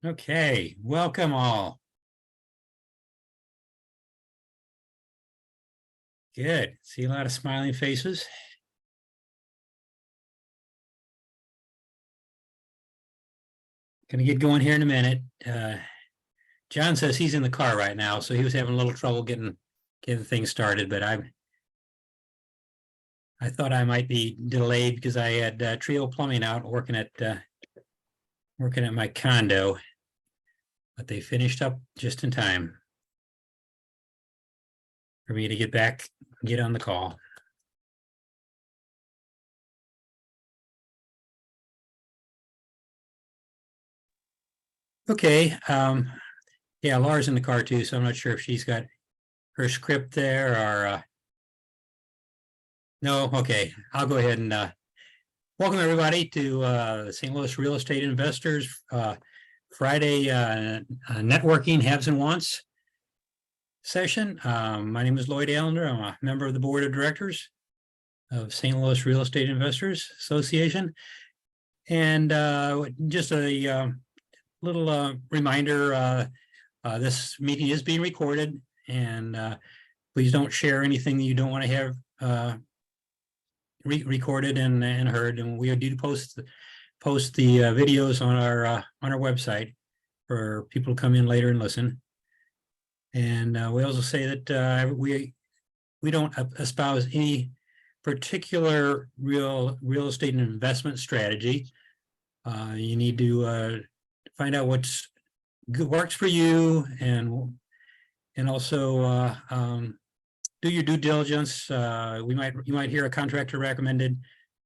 Okay, welcome all. Good. See a lot of smiling faces. Gonna get going here in a minute. John says he's in the car right now, so he was having a little trouble getting things started, but I thought I might be delayed because I had Trio Plumbing out working at my condo, but they finished up just in time for me to get on the call. Okay. Yeah, Laura's in the car too, so I'm not sure if she's got her script there or no. Okay, I'll go ahead and welcome everybody to St. Louis Real Estate Investors Friday networking haves and wants session. My name is Lloyd Allender. I'm a member of the board of directors of St. Louis Real Estate Investors Association. And just a little reminder, this meeting is being recorded, and please don't share anything that you don't want to have recorded and heard. And we do post the videos on our website for people to come in later and listen. And we also say that we don't espouse any particular real estate investment strategy. You need to find out what's good, works for you, and also do your due diligence. You might hear a contractor recommended,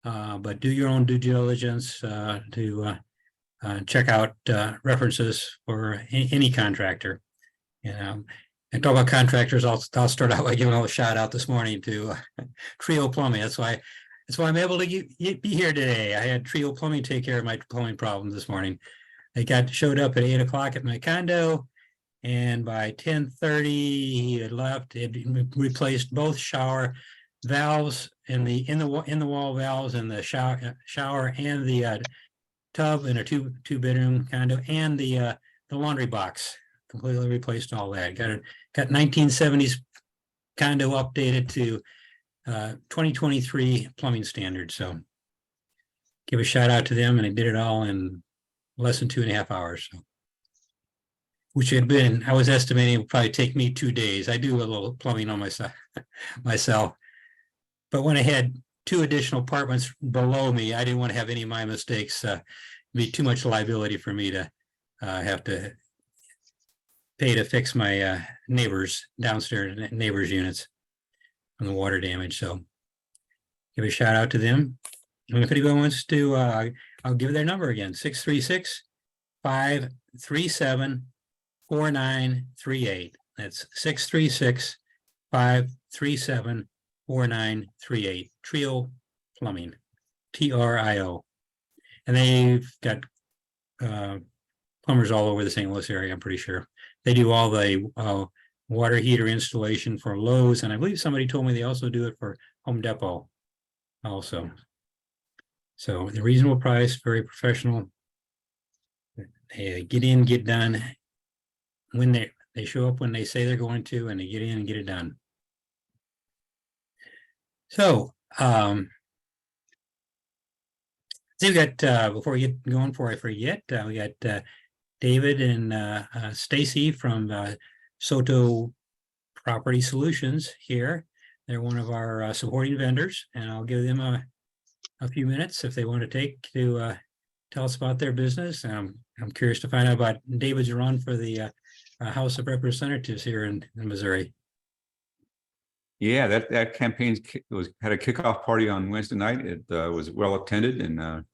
but do your own due diligence to check out references for any contractor. And talk about contractors, I'll start out by giving a shout out this morning to Trio Plumbing. That's why I'm able to be here today. I had Trio Plumbing take care of my plumbing problems this morning. They showed up at 8 o'clock at my condo, and by 10:30 he had left. It replaced both shower valves and the in the wall valves in the shower and the tub in a two bedroom condo, and the laundry box. Completely replaced all that. Got 1970s condo updated to 2023 plumbing standards. So give a shout out to them, and they did it all in less than 2.5 hours. So, which I was estimating it would probably take me 2 days. I do a little plumbing on myself, but when I had 2 additional apartments below me, I didn't want to have any of my mistakes be too much liability for me to have to pay to fix my downstairs neighbors units from the water damage. So give a shout out to them. And if anyone wants to, I'll give their number again, 636-537-4938. That's 636-537-4938. Trio Plumbing, TRIO. And they've got plumbers all over the St. Louis area, I'm pretty sure. They do all the water heater installation for Lowe's, and I believe somebody told me they also do it for Home Depot also. So the reasonable price, very professional. They get in, get done when they show up when they say they're going to, and they get in and get it done. So we got before we get going, before I forget, we got David and Stacy from Soto Property Solutions here. They're one of our supporting vendors, and I'll give them a few minutes if they want to take to tell us about their business. I'm curious to find out about David's run for the House of Representatives here in Missouri. Yeah, that campaign had a kickoff party on Wednesday night. It was well attended, and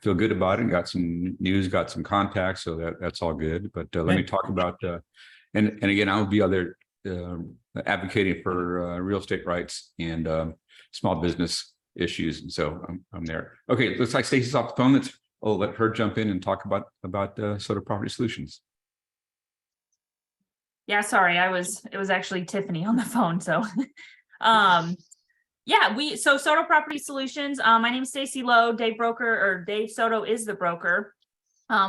feel good about it. Got some news, got some contacts, so that's all good. But let me talk about and again, I'll be out there advocating for real estate rights and small business issues, and so I'm there. Okay, looks like Stacey's off the phone. I'll let her jump in and talk about Soto Property Solutions. Yeah, sorry, it was actually Tiffany on the phone. So yeah, so Soto Property Solutions, my name is Stacy Lowe. Dave Soto is the broker.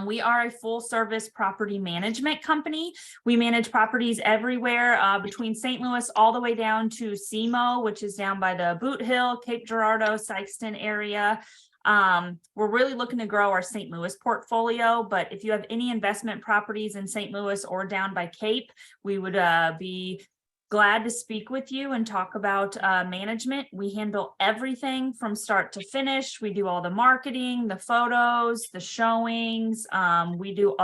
We are a full service property management company. We manage properties everywhere between St. Louis all the way down to SEMO, which is down by the Boot Hill, Cape Girardeau, Sykeston area. We're really looking to grow our St. Louis portfolio, but if you have any investment properties in St. Louis or down by Cape, we would be glad to speak with you and talk about management. We handle everything from start to finish. We do all the marketing, the photos, the showings. We do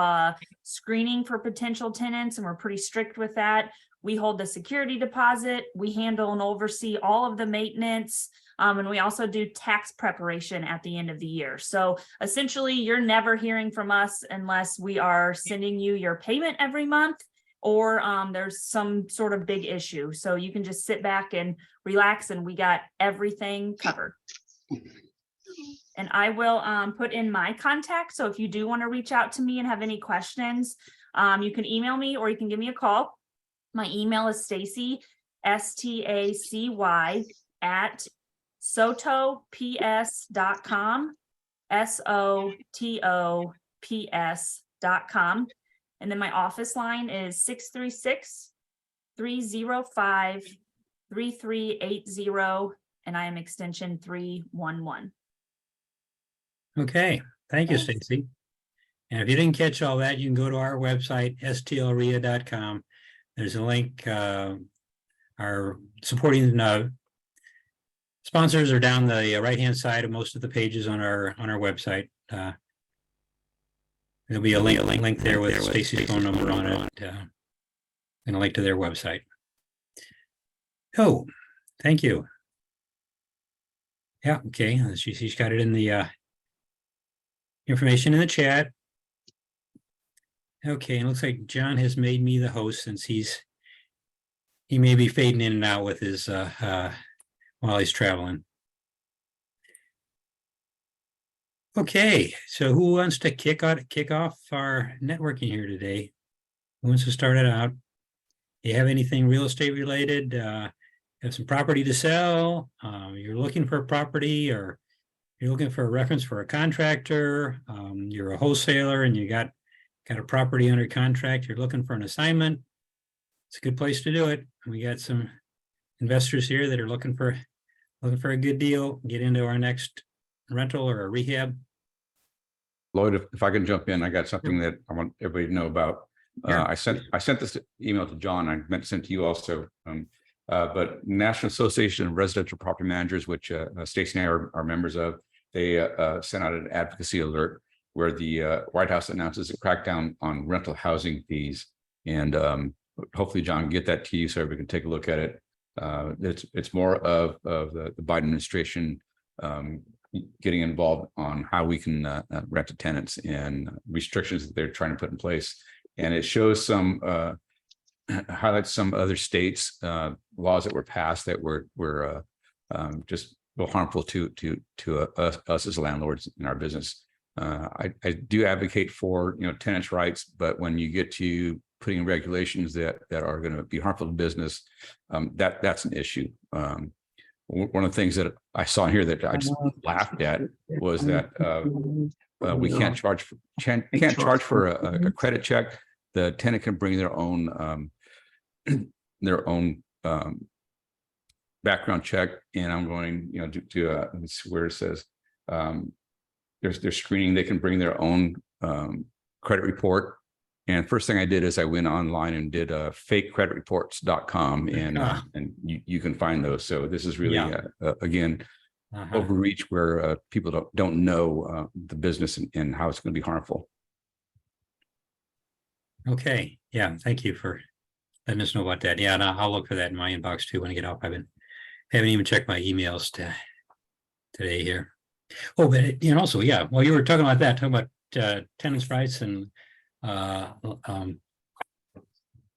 screening for potential tenants, and we're pretty strict with that. We hold the security deposit. We handle and oversee all of the maintenance. And we also do tax preparation at the end of the year. So essentially, you're never hearing from us unless we are sending you your payment every month, or there's some sort of big issue. So you can just sit back and relax, and we got everything covered. And I will put in my contact. So if you do want to reach out to me and have any questions, you can email me or you can give me a call. My email is Stacy, STACY, at sotops.com, SOTOPS.com. And then my office line is 636-305-3380, and I am extension 311. Okay, thank you, Thanks. Stacy. And if you didn't catch all that, you can go to our website, STLREIA.com. There's a link. Our supporting sponsors are down the right-hand side of most of the pages on our website. There'll be a link there with Stacy's phone number on it, and a link to their website. Oh, thank you. Yeah, okay. She's got it in the information in the chat. Okay, and it looks like John has made me the host since he may be fading in and out with his while he's traveling. Okay, so who wants to kick off our networking here today? Who wants to start it out? You have anything real estate related? Have some property to sell? You're looking for a property, or you're looking for a reference for a contractor? You're a wholesaler and you got a property under contract. You're looking for an assignment. It's a good place to do it. We got some investors here that are looking for a good deal. Get into our next rental or a rehab. Lloyd, if I can jump in, I got something that I want everybody to know about. Sure. I sent this email to John. I meant to send to you also. But National Association of Residential Property Managers, which Stacy and I are members of, they sent out an advocacy alert where the White House announces a crackdown on rental housing fees. And hopefully, John, get that to you so everybody can take a look at it. It's more of the Biden administration getting involved on how we can rent to tenants and restrictions that they're trying to put in place. And it shows highlights some other states laws that were passed that were just real harmful to us as landlords in our business. I do advocate for tenants' rights, but when you get to putting regulations that are going to be harmful to business, that's an issue. One of the things that I saw here that I just laughed at was that we can't charge for a credit check. The tenant can bring their own background check, and I'm going where it says there's screening. They can bring their own credit report. And first thing I did is I went online and did fakecreditreports.com, and you can find those. So this is really again overreach where people don't know the business and how it's going to be harmful. Okay, yeah, thank you for letting us know about that. Yeah, and I'll look for that in my inbox too when I get off. Haven't even checked my emails today here. Oh, but also, yeah, while you were talking about tenants' rights, and I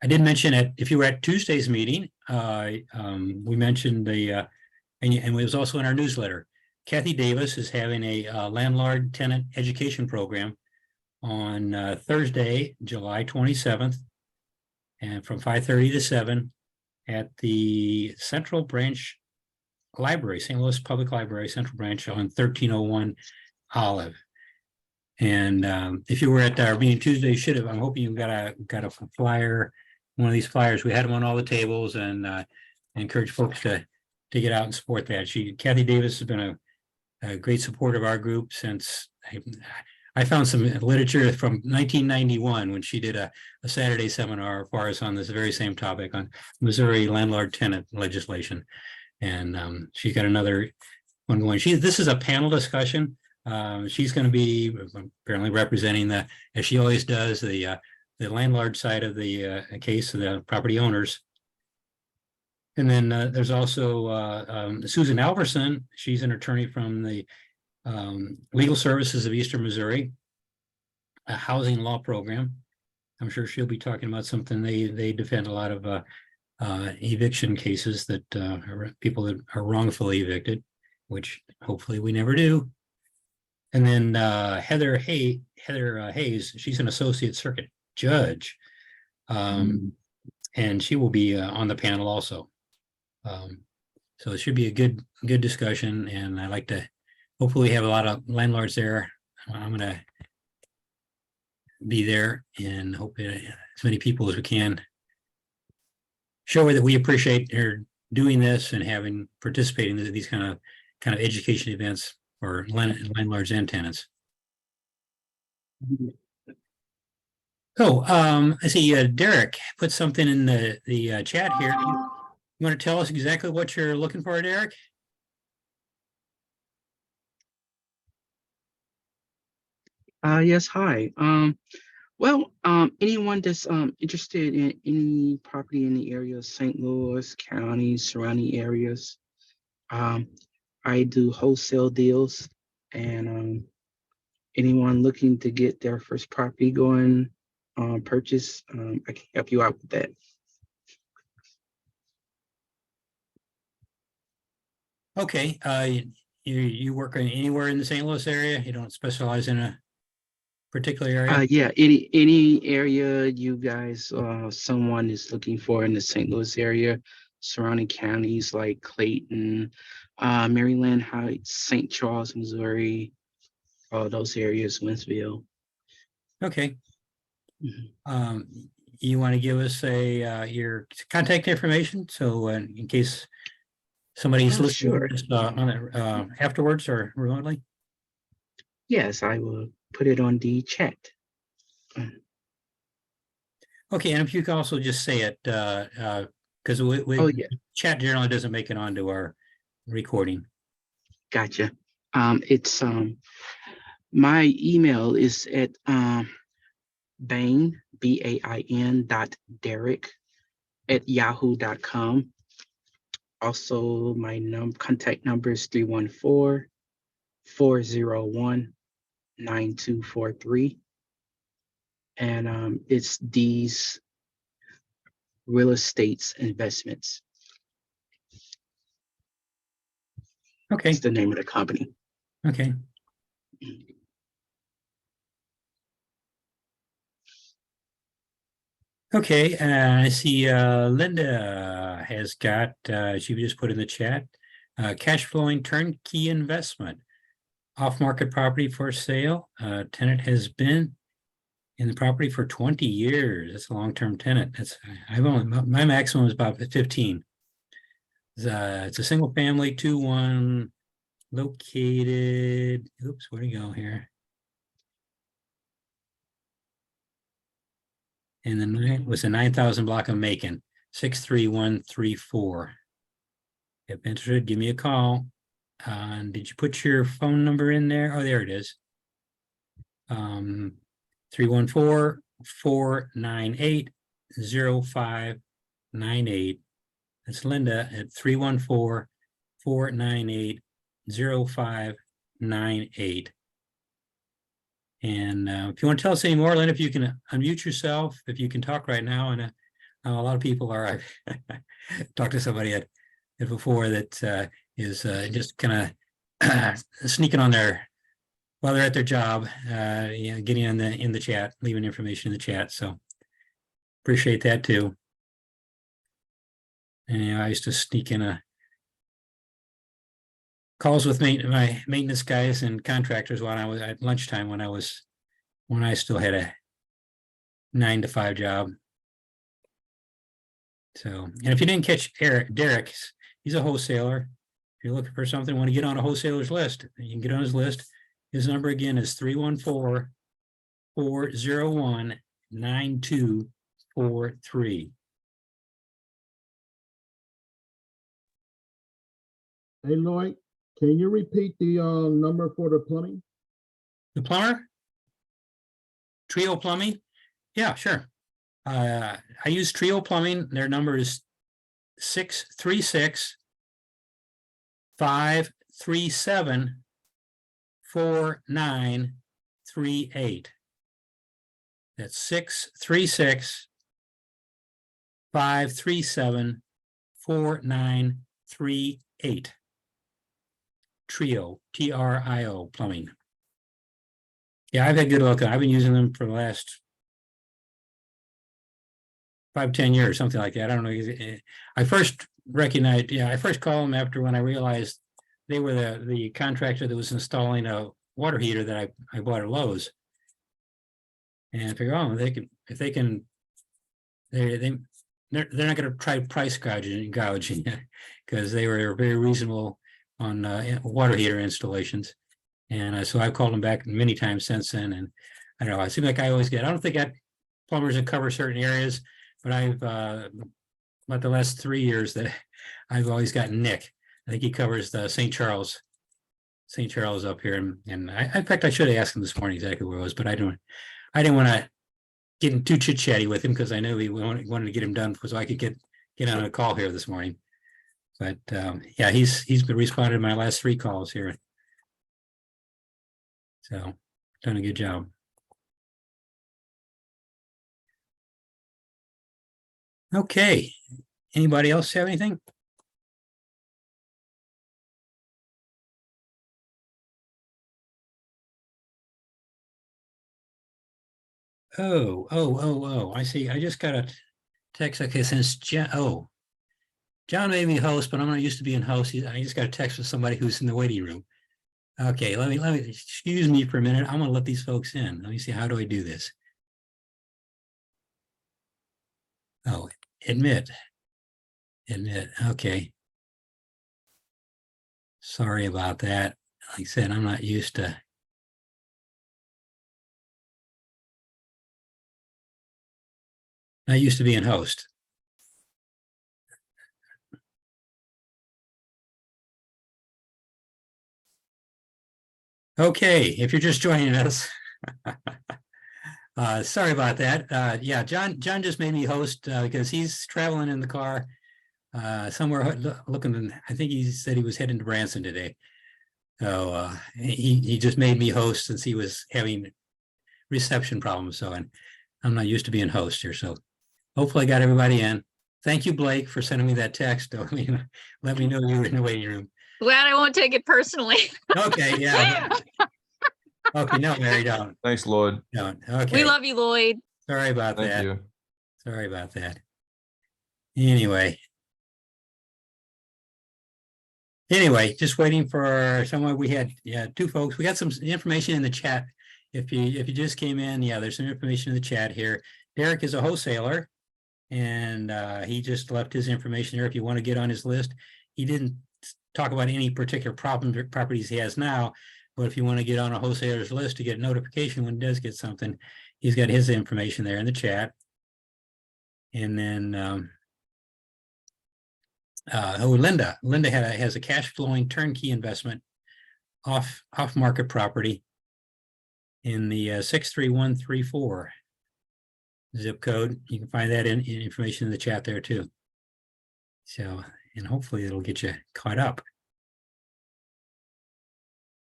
did mention it. If you were at Tuesday's meeting, we mentioned and it was also in our newsletter. Kathy Davis is having a landlord tenant education program on Thursday, July 27th, and from 5:30 to 7 at the Central Branch Library, St. Louis Public Library, Central Branch on 1301 Olive. And if you were at our meeting Tuesday, you should have. I'm hoping you got a flyer, one of these flyers. We had them on all the tables, and encourage folks to get out and support that. Kathy Davis has been a great support of our group since I found some literature from 1991 when she did a Saturday seminar for us on this very same topic on Missouri landlord-tenant legislation. And she's got another one going. This is a panel discussion. She's going to be apparently representing as she always does, the landlord side of the case of the property owners. And then there's also Susan Alverson. She's an attorney from the Legal Services of Eastern Missouri, a housing law program. I'm sure she'll be talking about something. They defend a lot of eviction cases that people that are wrongfully evicted, which hopefully we never do. And then Heather Hayes, she's an associate circuit judge, and she will be on the panel also. So it should be a good discussion, and I like to hopefully have a lot of landlords there. I'm going to be there and hope that as many people as we can show her that we appreciate her doing this and participating in these kind of education events for landlords and tenants. So I see Derek put something in the chat here. You want to tell us exactly what you're looking for, Derek? Yes, hi. Anyone that's interested in any property in the area of St. Louis County, surrounding areas, I do wholesale deals, and anyone looking to get their first property going purchase, I can help you out with that. Okay. You work anywhere in the St. Louis area? You don't specialize in a particular area? Yeah, any area you guys someone is looking for in the St. Louis area, surrounding counties like Clayton, Maryland Heights, St. Charles, Missouri, all those areas, Winsville. Okay. You want to give us your contact information, so in case somebody's listening Sure. on it afterwards or remotely? Yes, I will put it on the chat. Okay, and if you can also just say it, because Oh yeah, chat generally doesn't make it onto our recording. gotcha. It's my email is at Bain, BAIN .Derek at yahoo.com. Also, my contact number is 314-401-9243. And it's these real estate investments. Okay. It's the name of the company. Okay. Okay, I see Linda has got, she just put in the chat, cash flowing turnkey investment, off-market property for sale. Tenant has been in the property for 20 years. That's a long-term tenant. My maximum is about 15. It's a single family 2-1 located, oops, where'd he go here? And the was a 9,000 block of Macon, 63134. If interested, give me a call. Did you put your phone number in there? Oh, there it is. 314-498-0598. That's Linda at 314-498-0598. And if you want to tell us any more, Linda, if you can unmute yourself, if you can talk right now. And a lot of people are, I've talked to somebody before that is just kind of sneaking on while they're at their job, getting in the chat, leaving information in the chat. So appreciate that too. And I used to sneak in a calls with my maintenance guys and contractors when I was at lunchtime when I still had a 9 to 5 job. So, and if you didn't catch Derek, he's a wholesaler. If you're looking for something, want to get on a wholesaler's list, you can get on his list. His number again is 314-401-9243. Hey Lloyd, can you repeat the number for the plumbing? The plumber? Trio Plumbing? Yeah, sure. I use Trio Plumbing. Their number is 636-537-4938. That's 636-537-4938. Trio, Trio Plumbing. Yeah, I've had good luck. I've been using them for the last 5-10 years, something like that. I don't know. I first recognized, I first called them after when I realized they were the contractor that was installing a water heater that I bought at Lowe's. And I figured, oh, they're not going to try price gouging because they were very reasonable on water heater installations. And so I've called them back many times since then. And I don't know, it seems like I always get, I don't think I plumbers that cover certain areas, but I've about the last 3 years that I've always gotten Nick. I think he covers the St. Charles up here. And in fact, I should have asked him this morning exactly where it was, but I didn't want to get too chit chatty with him because I knew he wanted to get him done so I could get on a call here this morning. But yeah, he's been responding to my last 3 calls here. So done a good job. Okay. Anybody else have anything? Oh, I see. I just got a text. Okay, since John made me host, but I'm not used to being host. I just got a text from somebody who's in the waiting room. Okay, let me excuse me for a minute. I'm gonna let these folks in. Let me see, how do I do this? Oh, admit. Okay. Sorry about that. Like I said, I'm not used to. Not used to being host. Okay, if you're just joining us, sorry about that. Yeah, John just made me host because he's traveling in the car somewhere looking. I think he said he was heading to Branson today. So he just made me host since he was having reception problems. So and I'm not used to being host here. So hopefully I got everybody in. Thank you, Blake, for sending me that text. Let me know you were in the waiting room. Glad I won't take it personally. Okay, yeah. Okay, no, Mary, don't. Thanks, Lloyd. Don't. Okay. We love you, Lloyd. Sorry about Thank that. you. Sorry about that. Anyway, just waiting for someone. We had 2 folks. We got some information in the chat. If you just came in, there's some information in the chat here. Derek is a wholesaler, and he just left his information there. If you want to get on his list, he didn't talk about any particular properties he has now, but if you want to get on a wholesaler's list to get a notification when he does get something, he's got his information there in the chat. And then Linda has a cash flowing turnkey investment off market property in the 63134 zip code. You can find that in information in the chat there too. So, and hopefully it'll get you caught up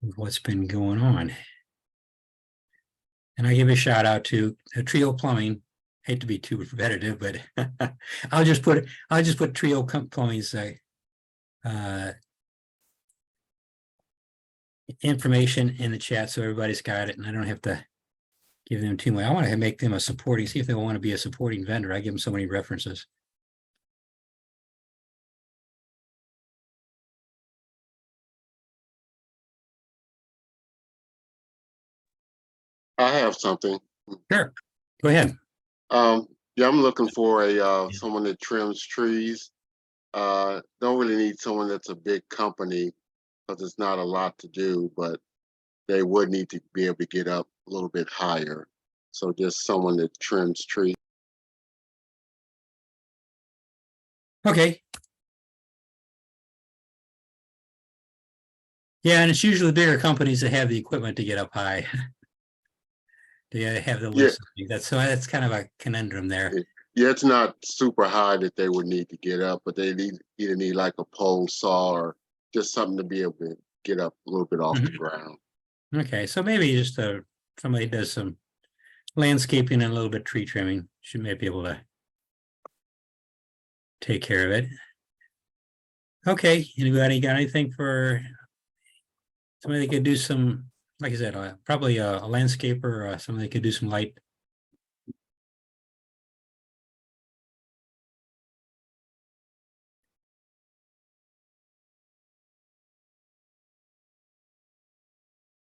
with what's been going on. And I give a shout out to Trio Plumbing. Hate to be too repetitive, but I'll just put Trio Plumbing's information in the chat so everybody's got it, and I don't have to give them too much. I want to make them a supporting. See if they want to be a supporting vendor. I give them so many references. have something. Sure. Go ahead. Yeah, I'm looking for someone that trims trees. Don't really need someone that's a big company because it's not a lot to do, but they would need to be able to get up a little bit higher. So just someone that trims trees. Okay. Yeah, and it's usually bigger companies that have the equipment to get up high. They have the list. That's kind of a conundrum there. Yeah, it's not super high that they would need to get up, but they either need like a pole saw or just something to be able to get up a little bit off the ground. Okay, so maybe just somebody does some landscaping and a little bit tree trimming. She may be able to take care of it. Okay, anybody got anything for somebody that could do some, like I said, probably a landscaper or somebody that could do some light.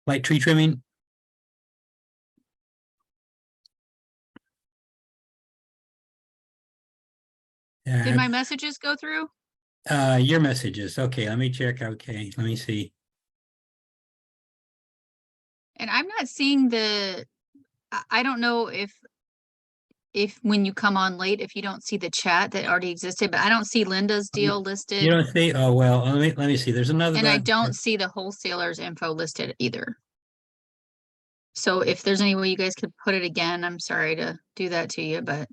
Light tree trimming. Did my messages go through? Your messages. Okay, let me check. Okay, let me see. And I'm not seeing I don't know if when you come on late, if you don't see the chat that already existed, but I don't see Linda's deal You listed. don't see? Oh, well, let me see. There's another. And I don't see the wholesaler's info listed either. So if there's any way you guys could put it again, I'm sorry to do that to you, but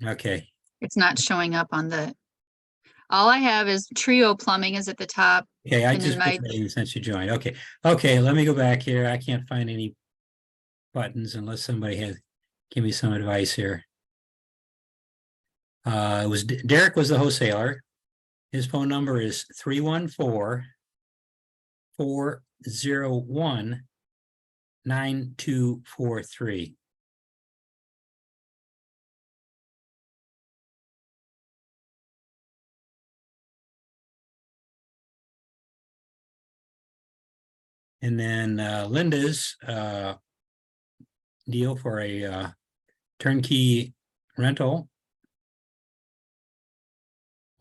Okay. it's not showing up on all I have is Trio Plumbing is at the top. Okay, I And then just put that in since you joined. Okay. Okay, let me go back here. I can't find any buttons unless somebody has give me some advice here. It was Derek was the wholesaler. His phone number is 314-401-9243. And then Linda's deal for a turnkey rental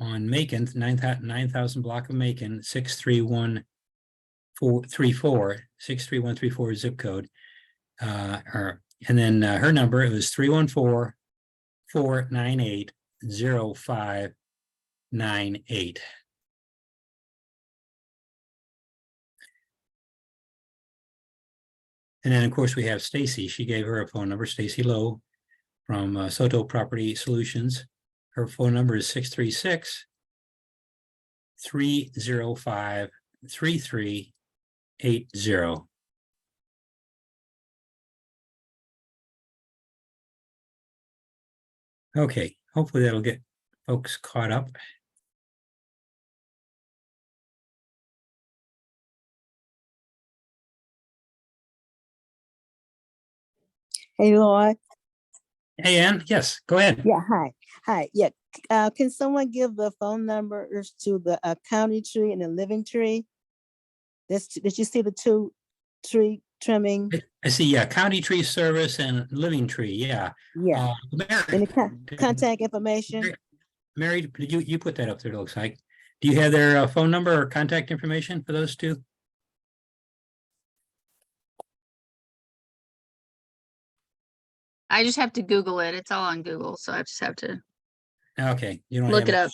on Macon, 9,000 block of Macon, 63134 zip code. And then her number, it was 314-498-0598. And then, of course, we have Stacy. She gave her a phone number, Stacy Lowe from Soto Property Solutions. Her phone number is 636-305-3380. Okay, hopefully that'll get folks caught up. Hey, Lloyd. Hey, Ann, yes, go ahead. Yeah, hi. Hi. Yeah. Can someone give the phone numbers to the county tree and the living tree? Did you see the two tree trimming? I see, yeah, county tree service and living tree, yeah. Yeah. Mary, Any contact information? Mary, did you put that up there, it looks like. Do you have their phone number or contact information for those two? I just have to Google it. It's all on Google, so I just have to Okay, you don't look have it up.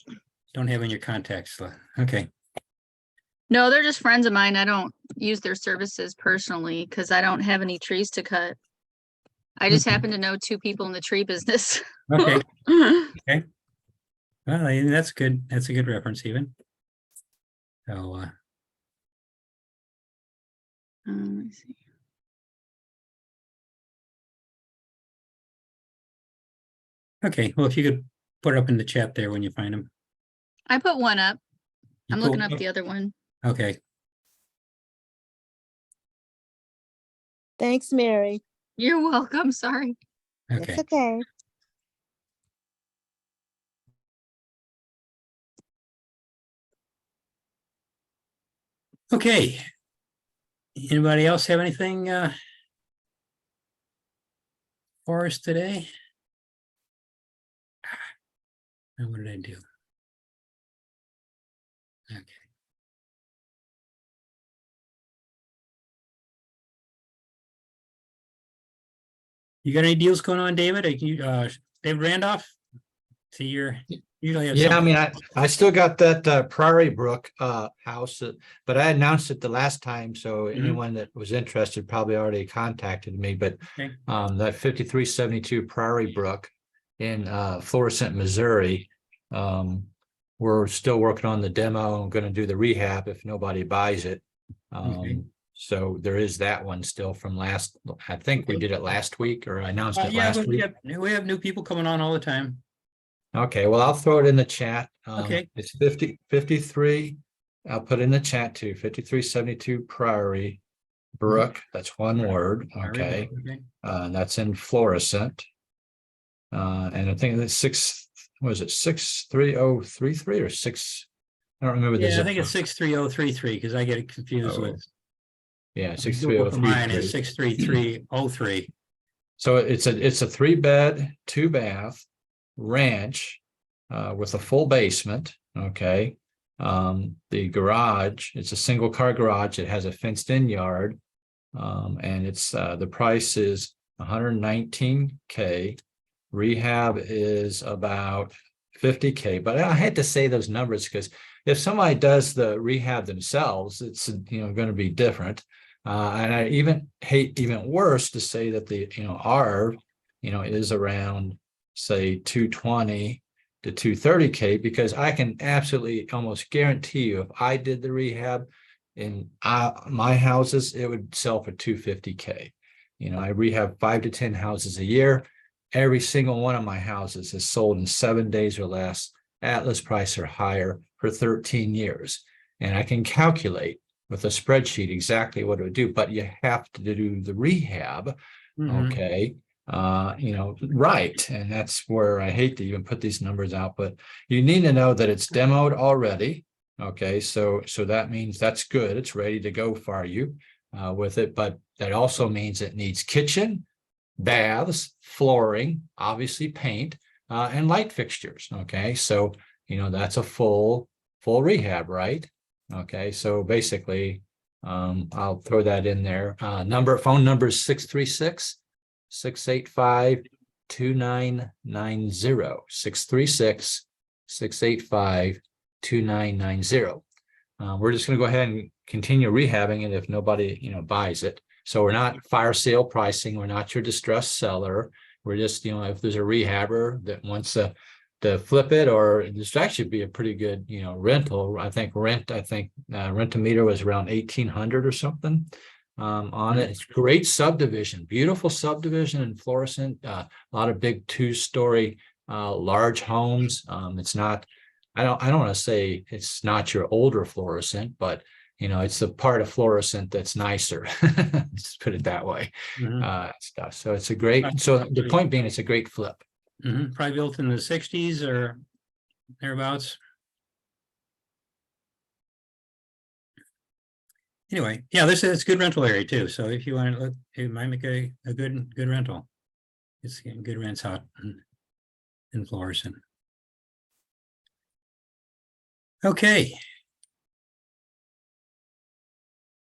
Don't have in your contacts. Okay. No, they're just friends of mine. I don't use their services personally because I don't have any trees to cut. I just happen to know two people in the tree business. Okay. Okay. Well, that's good. That's a good reference even. So let me see. okay. Well, if you could put it up in the chat there when you find them. I put one up. You I'm pulled looking up up? the other one. Okay. Thanks, Mary. You're welcome. Sorry. Okay. It's okay. Okay. Anybody else have anything? for us today? And what did I do? Okay. You got any deals going on, David? David Randolph? See, you're usually have Yeah, I something. mean, I still got that Prairie Brook house, but I announced it the last time, so Mhm. anyone that was interested probably already contacted me. But Okay. that 5372 Prairie Brook in Florissant, Missouri, we're still working on the demo. I'm going to do the rehab if nobody buys it. Okay. So there is that one still from last. I think we Okay. did it last week, or I announced it Yeah, last but week. we have new people coming on all the time. Okay, well, I'll throw it in the chat. Okay. It's 53. I'll put in the chat too, 5372 Prairie Brook. That's one word. Okay. Okay. That's in Florissant. And I think that's 63033 or 6? I don't remember the Yeah, I zip think it's code. 63033 because I get it confused Oh, with. Yeah, Google for mine is 63033. 63303. So it's a 3-bed, 2-bath ranch with a full basement. Okay. The garage, it's a single car garage. It has a fenced in yard. And it's the price is $119K. Rehab is about $50K. But I had to say those numbers because if somebody does the rehab themselves, it's going to be different. And I even hate even worse to say that the ARV is around say 220 to 230K, because I can absolutely almost guarantee you if I did the rehab in my houses, it would sell for 250K. I rehab 5 to 10 houses a year. Every single one of my houses is sold in 7 days or less, at list price or higher, for 13 years. And I can calculate with a spreadsheet exactly what it would do, but you have to do the rehab. Mhm. Okay. Right. And that's where I hate to even put these numbers out, but you need to know that it's demoed already. Okay. So that means that's good. It's ready to go for you with it, but that also means it needs kitchen, baths, flooring, obviously paint, and light fixtures. Okay. So, that's a full rehab, right? Okay. So basically, I'll throw that in there. Phone number is 636-685-2990, 636-685-2990. We're just going to go ahead and continue rehabbing it if nobody, buys it. So we're not fire sale pricing. We're not your distressed seller. We're just, if there's a rehabber that wants to flip it, or this actually be a pretty good, rental. I think rent-a-meter was around 1,800 or something on it. It's great subdivision, beautiful subdivision in Florissant. A lot of big 2-story large homes. It's not, I don't want to say it's not your older Florissant, but it's the part of Florissant that's nicer. Let's put it that way. Mhm. Stuff. So it's a great. So the point being, it's a great flip. Mhm. Probably built in the 60s or thereabouts. Anyway, yeah, this is good rental area too. So if you want to look, it might make a good rental. It's getting good rents out in Florissant. Okay.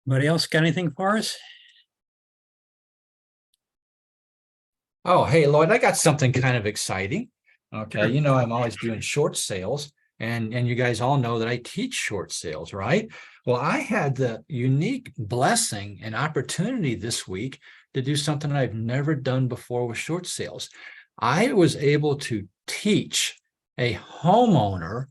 Anybody else got anything for us? Oh, hey, Lloyd, I got something kind of exciting. Okay, Sure. I'm always doing short sales, and you guys all know that I teach short sales, right? Well, I had the unique blessing and opportunity this week to do something I've never done before with short sales. I was able to teach a homeowner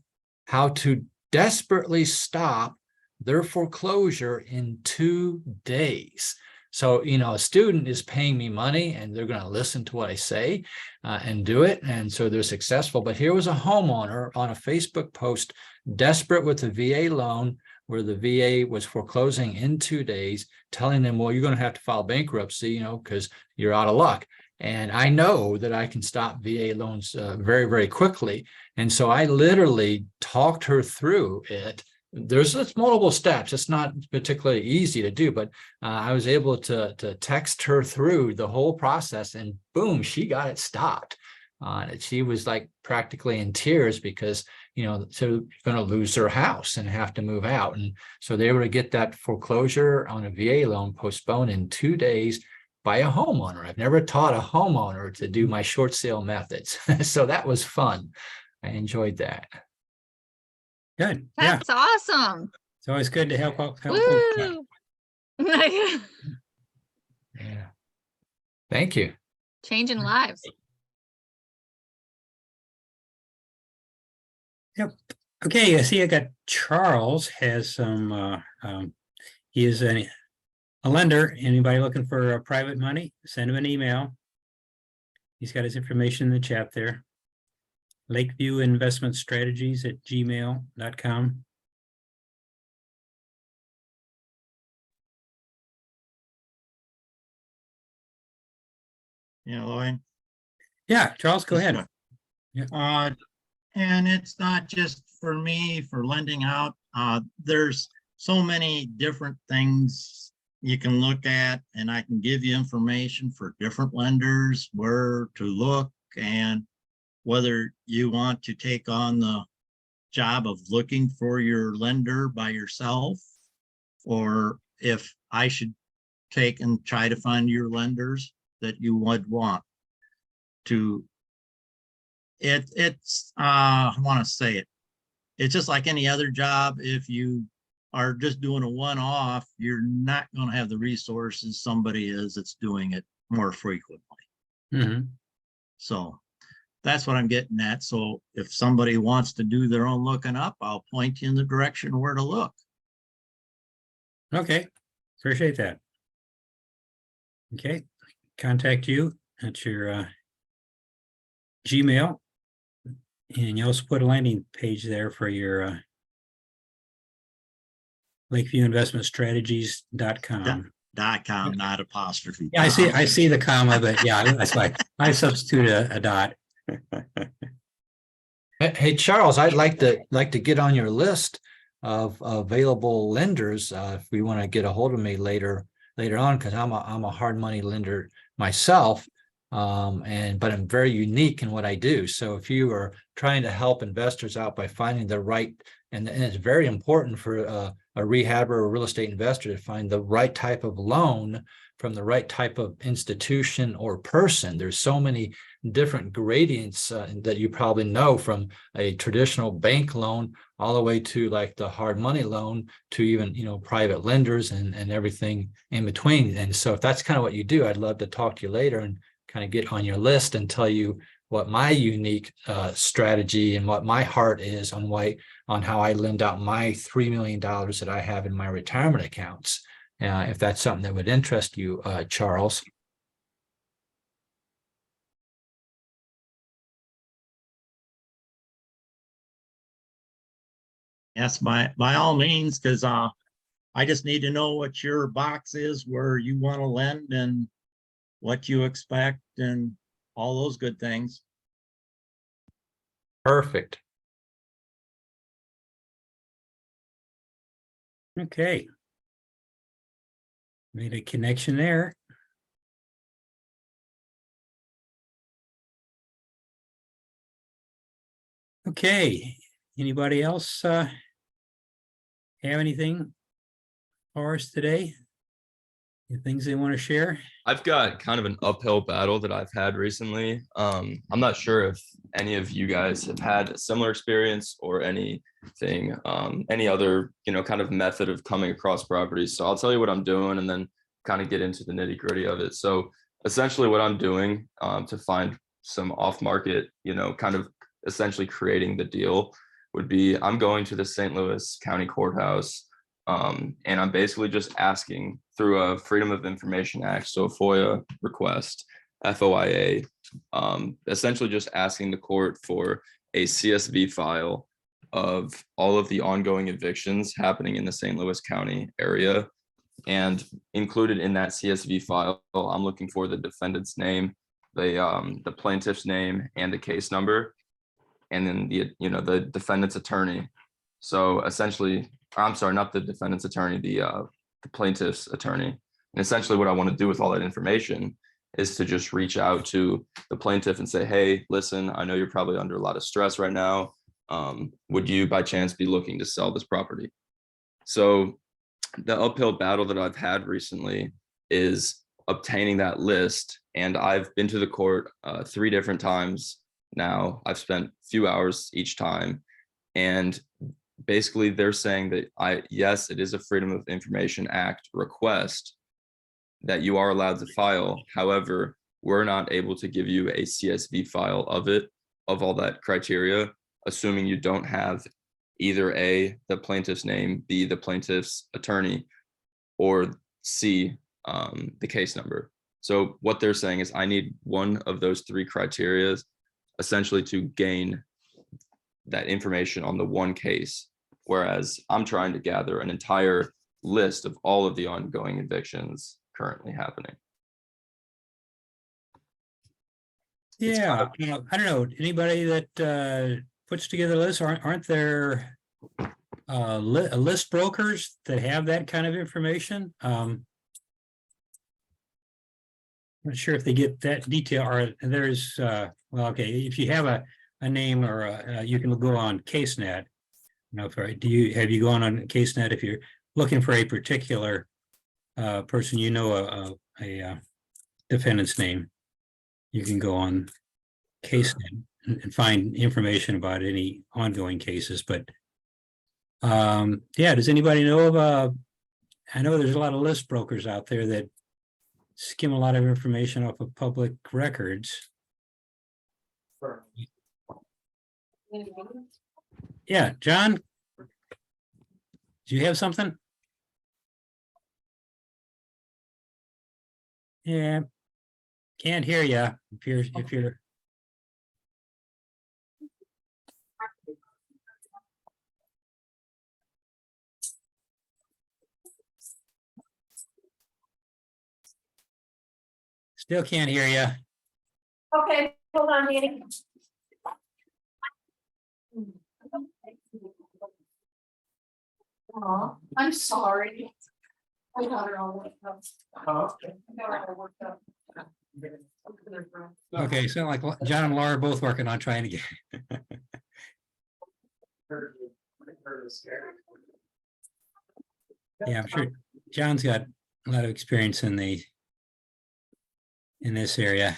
how to desperately stop their foreclosure in 2 days. So, a student is paying me money and they're going to listen to what I say and do it. And so they're successful. But here was a homeowner on a Facebook post, desperate with a VA loan, where the VA was foreclosing in 2 days, telling them, well, you're going to have to file bankruptcy, because you're out of luck. And I know that I can stop VA loans very, very quickly. And so I literally talked her through it there's multiple steps. It's not particularly easy to do, but I was able to text her through the whole process, and boom, she got it stopped. And she was like practically in tears because, so going to lose her house and have to move out. And so they were to get that foreclosure on a VA loan postponed in 2 days by a homeowner. I've never taught a homeowner to do my short sale methods. So that was fun. I enjoyed that. Good. Yeah. That's awesome. It's always good to help out. Woo! Yeah. Thank you. Changing lives. Okay, I see I got Charles has some, he is a lender. Anybody looking for private money, send him an email. He's got his information in the chat there. Lakeview Investment Strategies at gmail.com. Yeah, Lloyd. Yeah, Charles, go ahead. And it's not just for me for lending out. There's so many different things you can look at, and I can give you information for different lenders, where to look, and whether you want to take on the job of looking for your lender by yourself, or if I should take and try to find your lenders that you would want to. I want to say it. It's just like any other job. If you are just doing a one-off, you're not going to have the resources somebody is that's doing it more frequently. Mm-hmm. So that's what I'm getting at. So if somebody wants to do their own looking up, I'll point you in the direction where to look. Okay, appreciate that. Okay, contact you at your Gmail. And you also put a landing page there for your LakeviewInvestmentStrategies.com. .com, not apostrophe. Yeah, I see the comma, but yeah, that's why I substitute a dot. Hey, Charles, I'd like to get on your list of available lenders if we want to get a hold of me later on, because I'm a hard money lender myself. But I'm very unique in what I do. So if you are trying to help investors out by finding the right, and it's very important for a rehabber or a real estate investor to find the right type of loan from the right type of institution or person. There's so many different gradients that you probably know, from a traditional bank loan all the way to like the hard money loan to even, private lenders and everything in between. And so if that's kind of what you do, I'd love to talk to you later and kind of get on your list and tell you what my unique strategy and what my heart is on how I lend out my $3 million that I have in my retirement accounts. If that's something that would interest you, Charles. Yes, by all means, because I just need to know what your box is, where you want to lend, and what you expect, and all those good things. Perfect. Okay. Made a connection there. Okay. Anybody else have anything for us today? Any things they want to share? I've got kind of an uphill battle that I've had recently. I'm not sure if any of you guys have had a similar experience or anything, any other, kind of method of coming across properties. So I'll tell you what I'm doing and then kind of get into the nitty gritty of it. So essentially what I'm doing to find some off market, kind of essentially creating the deal would be, I'm going to the St. Louis County Courthouse. And I'm basically just asking through a Freedom of Information Act, so FOIA request, FOIA, essentially just asking the court for a CSV file of all of the ongoing evictions happening in the St. Louis County area. And included in that CSV file, I'm looking for the defendant's name, the plaintiff's name, and the case number, and then the defendant's attorney. So essentially, I'm sorry, not the defendant's attorney, the plaintiff's attorney. And essentially what I want to do with all that information is to just reach out to the plaintiff and say, hey, listen, I know you're probably under a lot of stress right now. Would you by chance be looking to sell this property? So the uphill battle that I've had recently is obtaining that list. And I've been to the court 3 different times now. I've spent a few hours each time. And basically they're saying that yes, it is a Freedom of Information Act request that you are allowed to file. However, we're not able to give you a CSV file of it, of all that criteria, assuming you don't have either A, the plaintiff's name, B, the plaintiff's attorney, or C, the case number. So what they're saying is I need one of those 3 criteria essentially to gain that information on the one case, whereas I'm trying to gather an entire list of all of the ongoing evictions currently happening. Yeah, I don't know, anybody that puts together lists, aren't there list brokers that have that kind of information? I'm not sure if they get that detail, or there's well, okay, if you have a name, or you can go on CaseNet. No, have you gone on CaseNet if you're looking for a particular person, a defendant's name? You can go on CaseNet and find information about any ongoing cases. But yeah, does anybody know of I know there's a lot of list brokers out there that skim a lot of information off of public records. Yeah, John, do you have something? Yeah, can't hear you if you're. Still can't hear you. Okay, hold on, Danny. Oh, I'm sorry. I got her all worked up. Okay, sound like John and Laura are both working on trying to get. Yeah, I'm sure John's got a lot of experience in this area.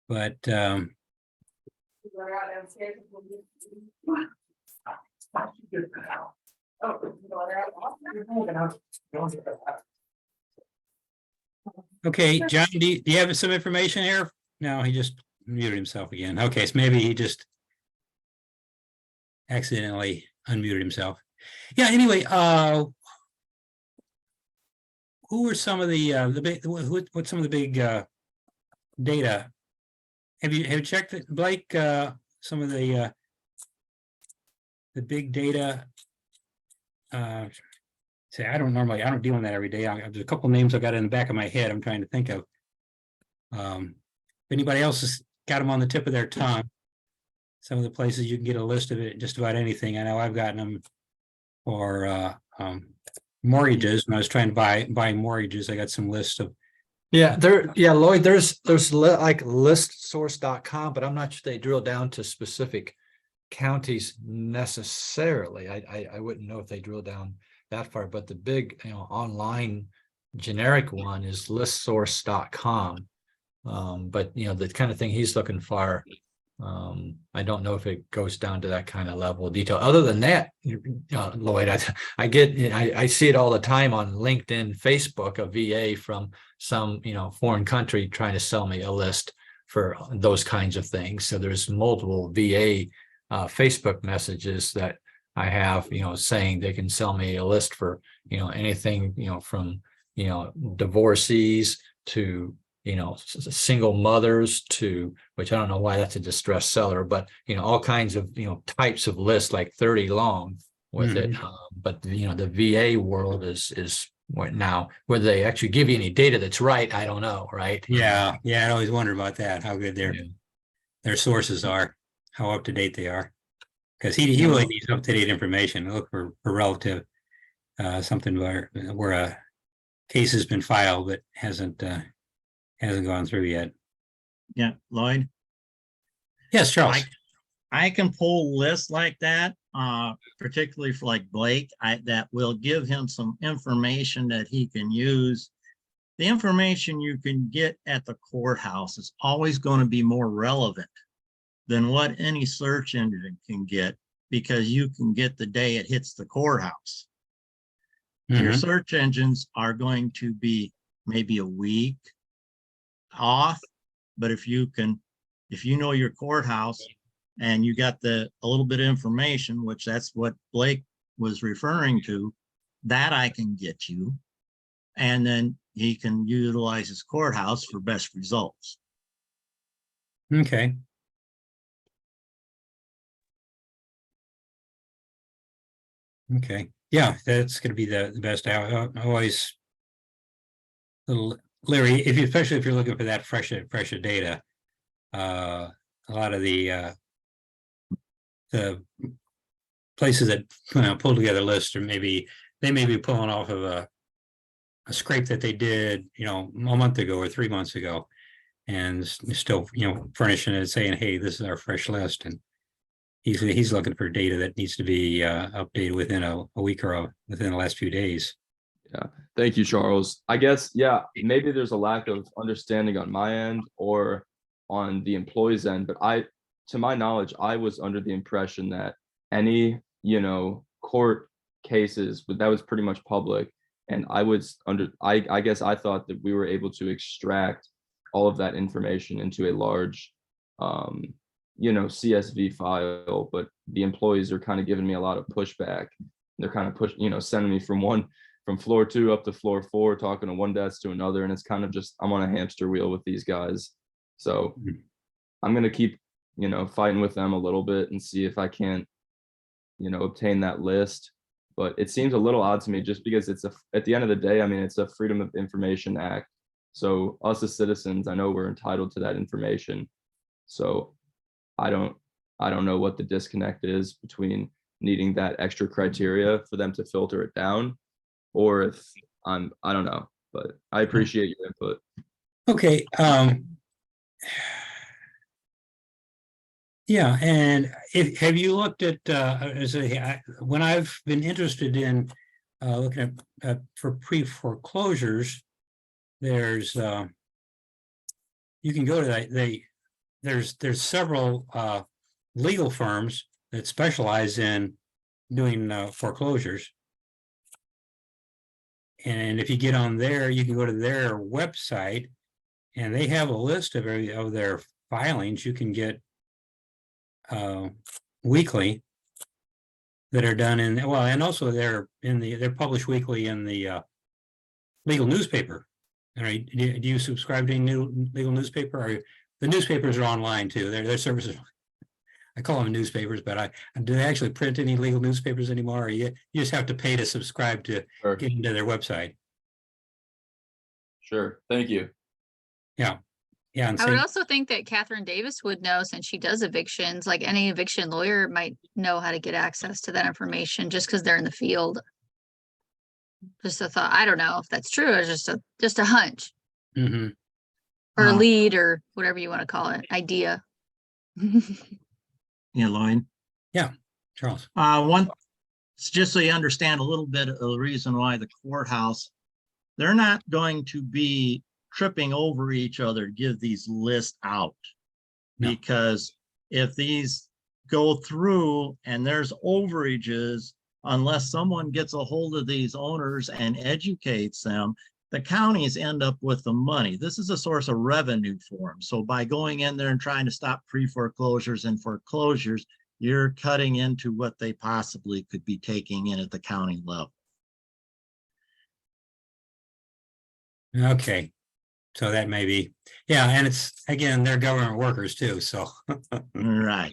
But okay, John, do you have some information here? No, he just muted himself again. Okay, so maybe he just accidentally unmuted himself. Yeah, anyway, who are some of the big, what's some of the big data? Have you checked it, Blake, some of the big data? Say, I don't deal in that every day. There's a couple names I got in the back of my head I'm trying to think of. If anybody else has got them on the tip of their tongue, some of the places you can get a list of it, just about anything. I know I've gotten them for mortgages. When I was trying to buy mortgages, I got some lists of. Yeah, Lloyd, there's like listsource.com, but I'm not sure they drill down to specific counties necessarily. I wouldn't know if they drill down that far, but the big, online generic one is listsource.com. But the kind of thing he's looking for, I don't know if it goes down to that kind of level of detail. Other than that, Lloyd, I see it all the time on LinkedIn, Facebook, a VA from some foreign country trying to sell me a list for those kinds of things. So there's multiple VA Facebook messages that I have, saying they can sell me a list for anything from divorcees to single mothers to, which I don't know why that's a distressed seller, but all kinds of types of lists, like 30 long with it. But the VA world is Now, whether they actually give you any data that's right, I don't know, right? Yeah, I always wonder about that, how good Yeah. their sources are, how up to date they are. Because he really needs up to date information. Look for relative something where a case has been filed but hasn't gone through yet. Yeah, Lloyd, Yes, Charles. I can pull lists like that, particularly for like Blake, that will give him some information that he can use. The information you can get at the courthouse is always going to be more relevant than what any search engine can get, because you can get the day it hits the courthouse. Your Mhm. search engines are going to be maybe a week off, but if you know your courthouse and you got a little bit of information, which that's what Blake was referring to, that I can get you, and then he can utilize his courthouse for best results. Okay. Okay. Yeah, that's going to be the best. I always, Larry, especially if you're looking for that fresher data, a lot of the places that pull together lists, or maybe they may be pulling off of a scrape that they did, a month ago or 3 months ago, and still, furnishing it, saying, hey, this is our fresh list. And he's looking for data that needs to be updated within a week or within the last few days. Yeah, thank you, Charles. I guess, yeah, maybe there's a lack of understanding on my end or on the employee's end, but to my knowledge, I was under the impression that any, court cases, that was pretty much public. And I guess I thought that we were able to extract all of that information into a large, CSV file, but the employees are kind of giving me a lot of pushback. They're kind of sending me from floor 2 up to floor 4, talking to one desk to another. And it's kind of just, I'm on a hamster wheel with these guys. So I'm going to keep, fighting with them a little bit and see if I can't, obtain that list. But it seems a little odd to me, just because at the end of the day, I mean, it's a Freedom of Information Act. So us as citizens, I know we're entitled to that information. So I don't know what the disconnect is between needing that extra criteria for them to filter it down, or if I don't know, but I appreciate your input. Okay. Yeah, and have you looked at when I've been interested in looking at for pre-foreclosures, there's you can go to that. There's several legal firms that specialize in doing foreclosures, and if you get on there, you can go to their website, and they have a list of their filings. You can get weekly that are done and also they're published weekly in the legal newspaper. All right, do you subscribe to any new legal newspaper? Or the newspapers are online too? Their services, I call them newspapers, but do they actually print any legal newspapers anymore? Or you just have to pay to subscribe to get into their website? Sure, thank you. Yeah. And I would also think that Catherine Davis would know, since she does evictions, like any eviction lawyer might know how to get access to that information just because they're in the field. Just a thought. I don't know if that's true, or just a hunch. Mm-hmm. Or a lead, or whatever you want to call it, idea. Yeah, Lloyd. Yeah, Charles. Just so you understand a little bit of the reason why the courthouse, they're not going to be tripping over each other to give these lists out. No. Because if these go through and there's overages, unless someone gets a hold of these owners and educates them, the counties end up with the money. This is a source of revenue for them. So by going in there and trying to stop pre-foreclosures and foreclosures, you're cutting into what they possibly could be taking in at the county level. Okay. So that may be, yeah, and it's, again, they're government workers too, so. Right.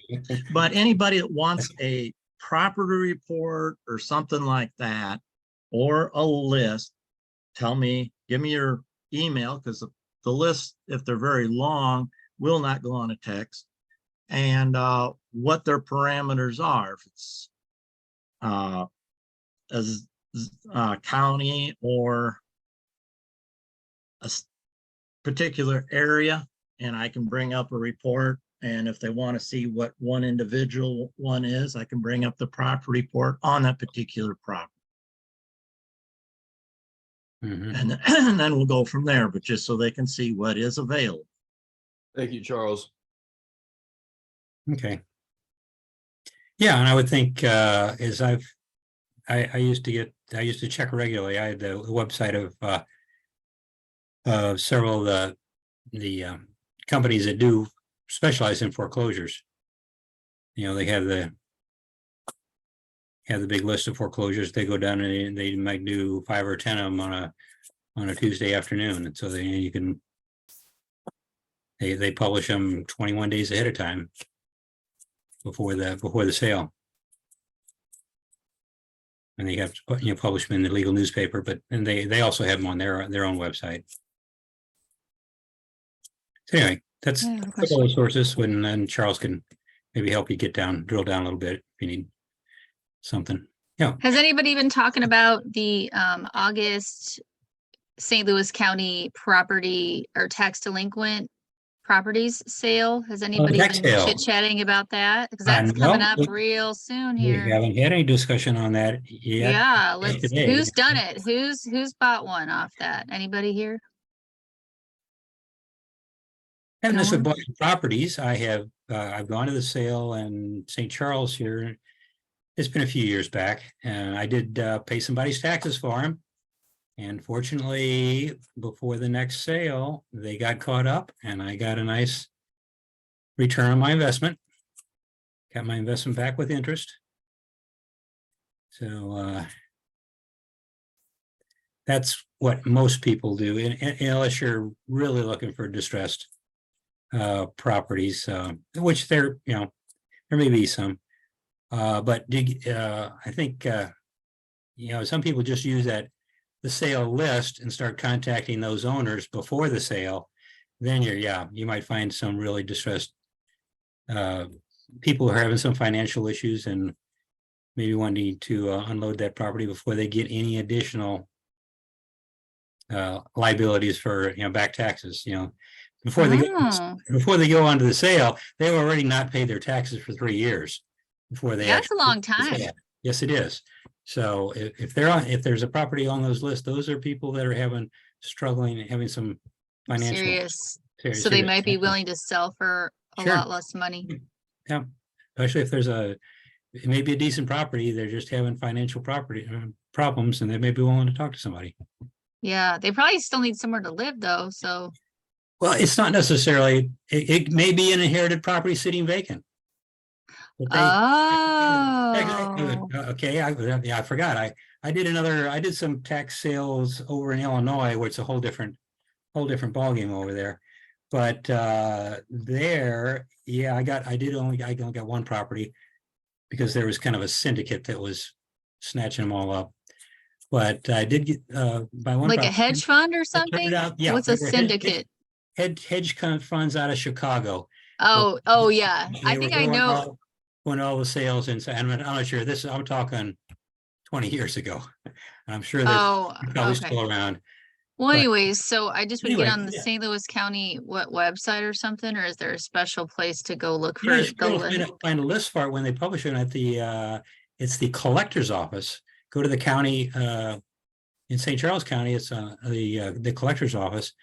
But anybody that wants a property report or something like that, or a list, tell me, give me your email, because the list, if they're very long, will not go on a text. And what their parameters are, if it's as county or a particular area, and I can bring up a report. And if they want to see what one individual one is, I can bring up the property report on that particular property. Mhm. And then we'll go from there, but just so they can see what is available. Thank you, Charles. Okay. Yeah, and I would think as I used to check regularly. I had the website of several of the companies that do specialize in foreclosures. You know, they have the big list of foreclosures. They go down and they might do 5 or 10 of them on a Tuesday afternoon, and so they publish them 21 days ahead of time before the sale, and they have to publish them in the legal newspaper. But and they also have them on their own website. So anyway, that's I have a a couple question. of sources. When then Charles can maybe help you drill down a little bit if you need something. Yeah. Has anybody been talking about the August St. Louis County property or tax delinquent properties sale? Has anybody tax been sale. chit-chatting about that? Because that's No, coming up real soon we here. haven't had any discussion on that yet. Yeah, today. who's done it? Who's bought one off that? Anybody here? Haven't No necessarily one? bought properties. I've gone to the sale in St. Charles here. It's been a few years back, and I did pay somebody's taxes for him. And fortunately, before the next sale, they got caught up, and I got a nice return on my investment. Got my investment back with interest. So that's what most people do, unless you're really looking for distressed properties, which there may be some, but I think some people just use the sale list and start contacting those owners before the sale. Then you might find some really distressed people who are having some financial issues and maybe wanting to unload that property before they get any additional liabilities for back taxes. Before they go onto the sale, they've already not paid their taxes for 3 years before they. That's a long time. Yes, it is. So if there's a property on those lists, those are people that are having some financial Serious. So they might be willing to sell for a lot less money. Yeah, especially if it may be a decent property, they're just having financial problems, and they may be willing to talk to somebody. Yeah, they probably still need somewhere to live though, so. Well, it's not necessarily, it may be an inherited property sitting vacant. Oh. Okay, I forgot. I did some tax sales over in Illinois, where it's a whole different ballgame over there. But I only got one property because there was kind of a syndicate that was snatching them all up. But I did get by one, like a hedge fund or something? Yeah, what's a syndicate? Hedge funds out of Chicago. Oh yeah, I think I know. When all the sales inside, I'm not sure. I'm talking 20 years ago. I'm sure that's probably still around. Well, anyways, so I just would get on the yeah. St. Louis County website or something, or is there a special place to go look for You the should list? find a list for it when they publish it at it's the collector's office. Go to the county in St. Charles County. It's the collector's office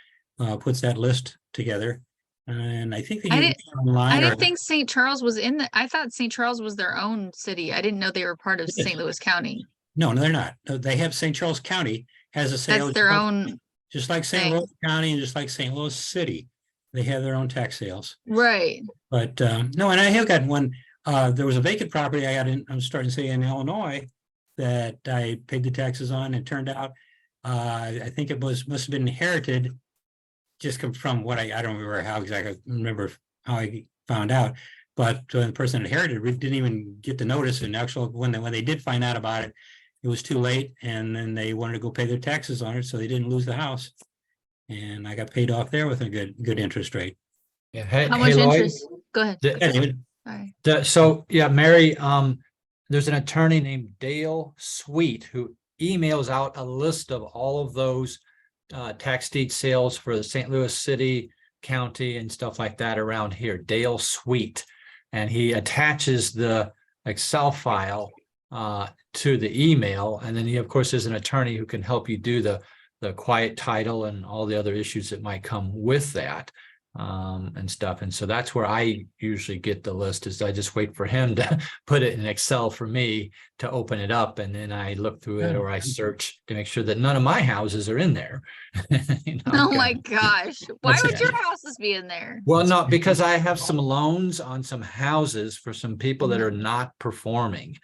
puts that list together, and I think they online. I didn't think St. Charles was I thought St. Charles was their own city. I didn't know they were part of St. Louis County. No, they're not. They have St. Charles County has a sale. That's their own. Just like St. Louis County and just like St. Louis City, they have their own tax sales. Right. But no, and I have got one. There was a vacant property I got I'm starting to say in Illinois that I paid the taxes on, and turned out I think it must have been inherited just from what I don't remember how I found out. But the person inherited didn't even get the notice, and actually when they did find out about it, it it was too late, and then they wanted to go pay their taxes on it, so they didn't lose the house. And I got paid off there with a good interest rate. Yeah. Hey, How much Lloyd, interest? Go ahead. the- Anyway, Sorry. So, yeah, Mary, there's an attorney named Dale Sweet who emails out a list of all of those tax deed sales for the St. Louis City, county, and stuff like that around here. Dale Sweet, and he attaches the Excel file to the email, and then he, of course, is an attorney who can help you do the quiet title and all the other issues that might come with that. And stuff. And so that's where I usually get the list, is I just wait for him to put it in Excel for me to open it up. And then I look through it, or I search to make sure that none of my houses are in there. You know, Oh my gosh. Why That's would it. your houses be in there? Well, no, because I have some loans on some houses for some people that are not performing.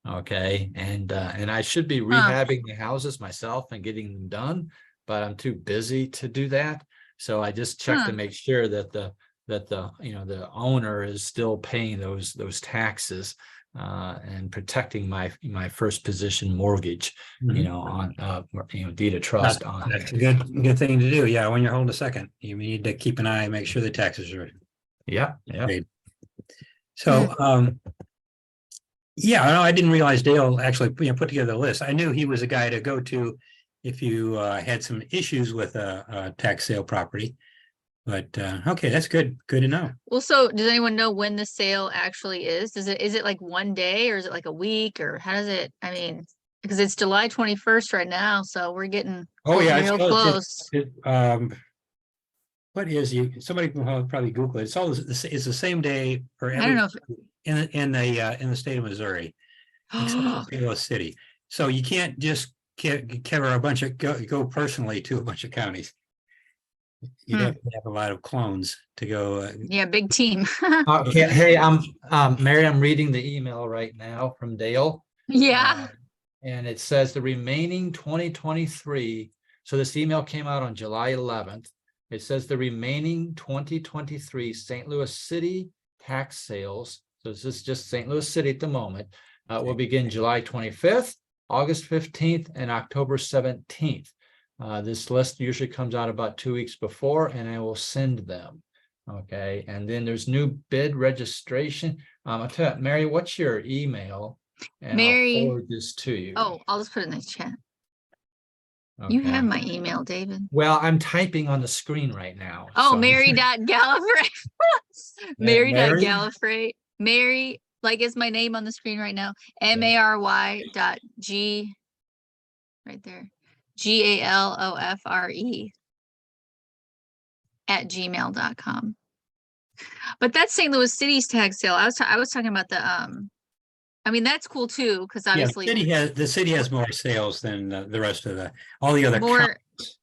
Okay. And I should be rehabbing the houses myself and getting them done, but I'm too busy to do that. So I just check to make sure that the the owner is still paying those taxes and protecting my first position mortgage, on deed of trust on that's it. a good thing to do. Yeah, when you're holding a second, you need to keep an eye, make sure the taxes are Yeah. paid. So, yeah, I didn't realize Dale actually put together a list. I knew he was a guy to go to if you had some issues with a tax sale property. But okay, that's good to know. Well, so does anyone know when the sale actually is? Is it like one day, or is it like a week, or how does it, I mean, because it's July 21st right now, so we're getting real close. What is somebody can probably Google it. It's the same day for I don't know every in the state of Missouri, except for St. Louis City. So you can't just cover a bunch of go personally to a bunch of counties. You have to have a lot of clones to go. Yeah, big team. Hey, Mary, I'm reading the email right now from Dale. Yeah. And it says the remaining 2023. So this email came out on July 11th. It says the remaining 2023 St. Louis City tax sales. So this is just St. Louis City at the moment. Will begin July 25th, August 15th, and October 17th. This list usually comes out about 2 weeks before, and I will send them. Okay, and then there's new bid registration. I'll tell you, Mary, what's your email? And Mary, I'll forward this to you. oh, I'll just put it in the chat. Okay. You have my email, David. Well, I'm typing on the screen right now. Oh, so- Mary.Gallifrey. Mary? Mary.Gallifrey. Mary, like is my name on the screen right now. Mary.G right there. GALOFRE @gmail.com. But that's St. Louis City's tag sale. I was talking about the I mean, that's cool too, because obviously the city has more sales than the rest of all the other more. counties.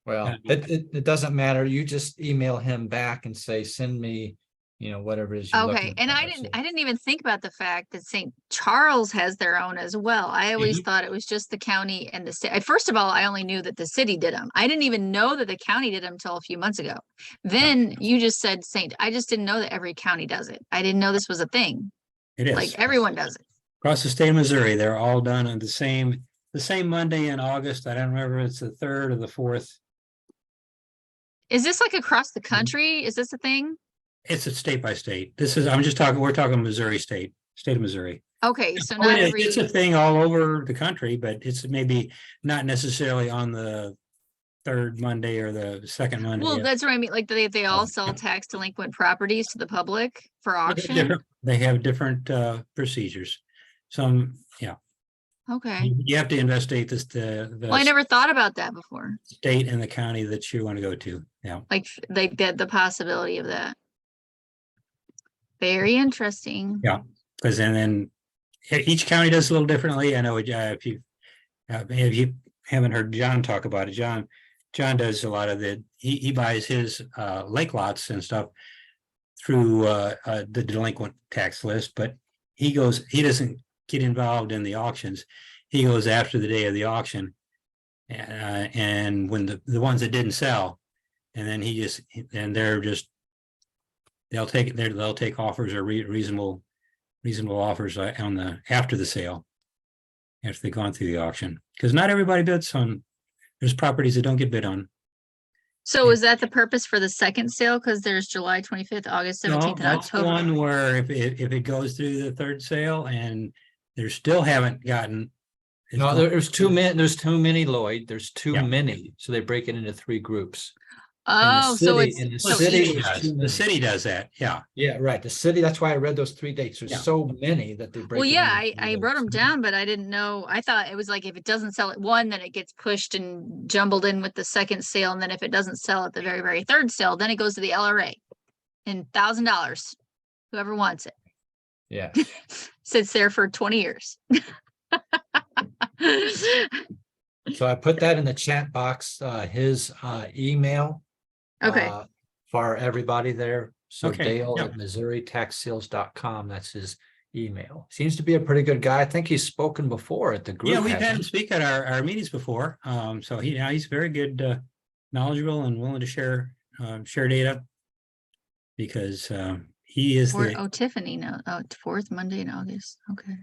Well, it doesn't matter. You just email him back and say, send me, whatever it is. you're Okay, looking and for. I didn't even think about the fact that St. Charles has their own as well. I always thought it was just the county and the state. First of all, I only knew that the city did them. I didn't even know that the county did them until a few months ago. Then you just said I just didn't know that every county does it. I didn't know this was a thing. It is. Like everyone does it. Across the state of Missouri, they're all done on the same Monday in August. I don't remember if it's the 3rd or the 4th. Is this like across the country? Is this a thing? It's a state by state. We're talking Missouri state of Missouri. Okay, so not every. It's a thing all over the country, but it's maybe not necessarily on the 3rd Monday or the 2nd Monday. Well, that's what I mean. Like they all sell tax delinquent properties to the public for auction. They have different procedures. Some, yeah. Okay. You have to investigate the Well, I never thought about that before. state and the county that you want to go to. Yeah. Like they did the possibility of that. Very interesting. Yeah, because then each county does a little differently. I know if you haven't heard John talk about it, John does a lot of he buys his lake lots and stuff through the delinquent tax list, but he doesn't get involved in the auctions. He goes after the day of the auction, and when the ones that didn't sell, and then they'll take offers or reasonable offers after the sale. after they've gone through the auction, because not everybody bids on, there's properties that don't get bid on. So is that the purpose for the second sale? Because there's July 25th, August No, 17th, and that's the October. one where if it goes through the third sale and there still haven't gotten. it's No, gone- there's too many, Lloyd. There's too Yeah. many. So they break it into 3 groups. Oh, so it's in the so city, each- there's too The many. city does that, yeah. Yeah, right. The city, that's why I read those 3 dates. There's Yeah. so many that they break. well, it yeah, into I 3 wrote them dates. down, but I didn't know. I thought it was like if it doesn't sell at one, then it gets pushed and jumbled in with the second sale, and then if it doesn't sell at the very, very third sale, then it goes to the LRA. And $1,000, whoever wants it, Yeah. sits there for 20 years. So I put that in the chat box, his email. Okay. For everybody there. So Okay, Dale yeah. at MissouriTaxSales.com, that's his email. Seems to be a pretty good guy. I think he's spoken before at the group. Yeah, we've had him hasn't speak at our meetings before. So he's very good, knowledgeable and willing to share data. Because he is Or, the, Tiffany, no, 4th Monday in August. Okay.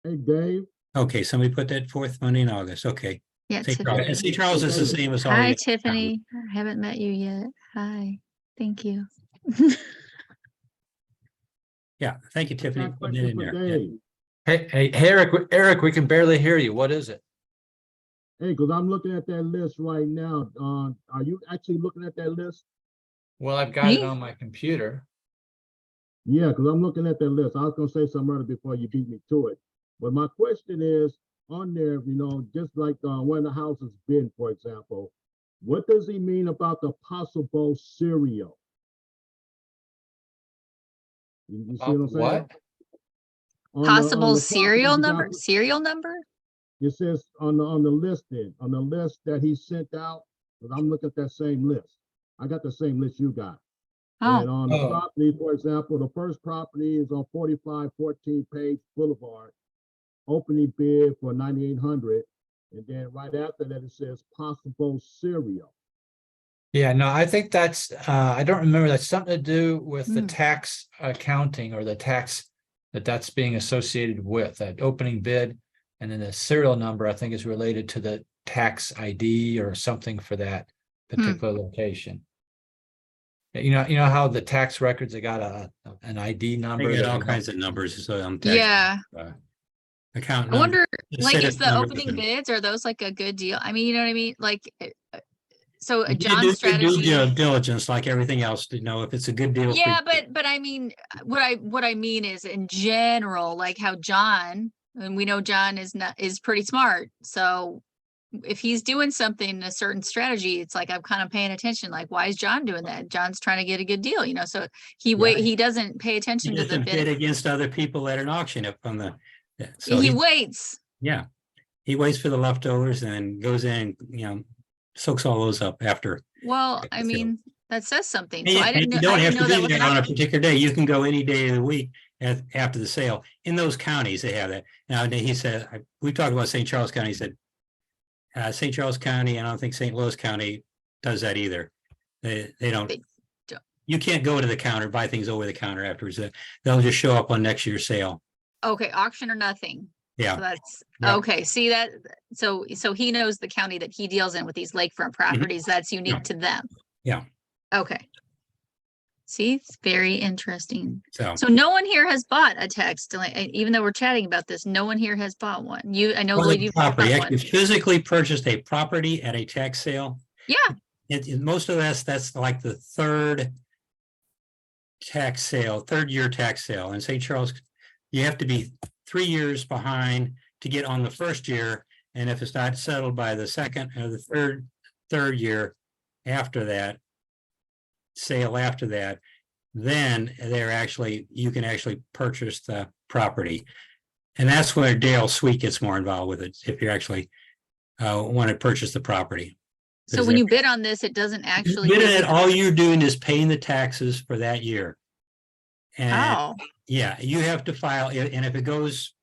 Hey, Dave. okay, somebody put that 4th Monday in August, okay. Yeah, St. Tiffany. Charles, and St. Charles is the same as all. Hi, the- Tiffany. I haven't met you yet. Hi. Thank you. Yeah, thank you, Tiffany. Got a for putting it question in for there. Yeah. Dave. Hey, Eric, we can barely hear you. What is it? Hey, because I'm looking at that list right now. Are you actually looking at that list? Well, I've got it Me? on my computer. Yeah, because I'm looking at that list. I was gonna say something earlier before you beat me to it. But my question is, on there, just like when the house has been, for example, what does he mean about the possible serial? You see what I'm saying? What? On the Possible property serial he got- number, serial number? It says on the listing, on the list that he sent out, because I'm looking at that same list. I got the same list you got. And Oh, on the Oh. property, for example, the first property is on 4514 Page Boulevard. Opening bid for 9,800. And then right after that, it says possible serial. Yeah, no, I think that's, I don't remember. That's something to do with the Hmm. tax accounting or the tax that's being associated with that opening bid. And then the serial number, I think, is related to the tax ID or something for that particular location. You know how the tax records, they got an ID number. They got that all you kinds of numbers, so on tax. yeah. Account I number. wonder, the like, city is the number. opening bids, are those like a good deal? I mean, you know what I mean? Like, so You do John's due strategy. diligence like everything else to know if it's a good deal. for Yeah, you. but I mean, what I mean is in general, like how John, and we know John is pretty smart. So if he's doing something, a certain strategy, it's like I'm kind of paying attention. Like, why is John doing that? John's trying to get a good deal, so he doesn't pay He attention to the doesn't bid bid. against other people at an auction up on the. Yeah, so He waits. yeah, he waits for the leftovers and goes in, soaks all those up after. Well, I So- mean, that says something. And So you- I and didn't you know, don't I have didn't to know that do was that on a happening. particular day. You can go any day of the week after the sale. In those counties, they have that. Now, he said, we talked about St. Charles County, he said, St. Charles County, and I don't think St. Louis County does that either. They don't. They don't. You can't go to the counter, buy things over the counter afterwards. They'll just show up on next year's sale. Okay, auction or nothing. So Yeah, that's, Yeah. okay, see that, so he knows the county that he deals in with these lakefront properties, that's unique to them. Yeah. Okay. See, it's very interesting. so. So no one here has bought a text, even though we're chatting about this, no one here has bought one. I know Well, Lloyd, the you've bought property, one. actually physically purchased a property at a tax sale. Yeah, Most of that's like the third year tax sale in St. Charles. You have to be 3 years behind to get on the first year. And if it's not settled by the second or the third year after that, sale after that, then you can actually purchase the property. And that's where Dale Sweet gets more involved with it, if you actually want to purchase the property. so when you bid on this, it doesn't actually. Bid give you it, the- all you're doing is paying the taxes for that year. And Oh, yeah, you have to file, and if it goes,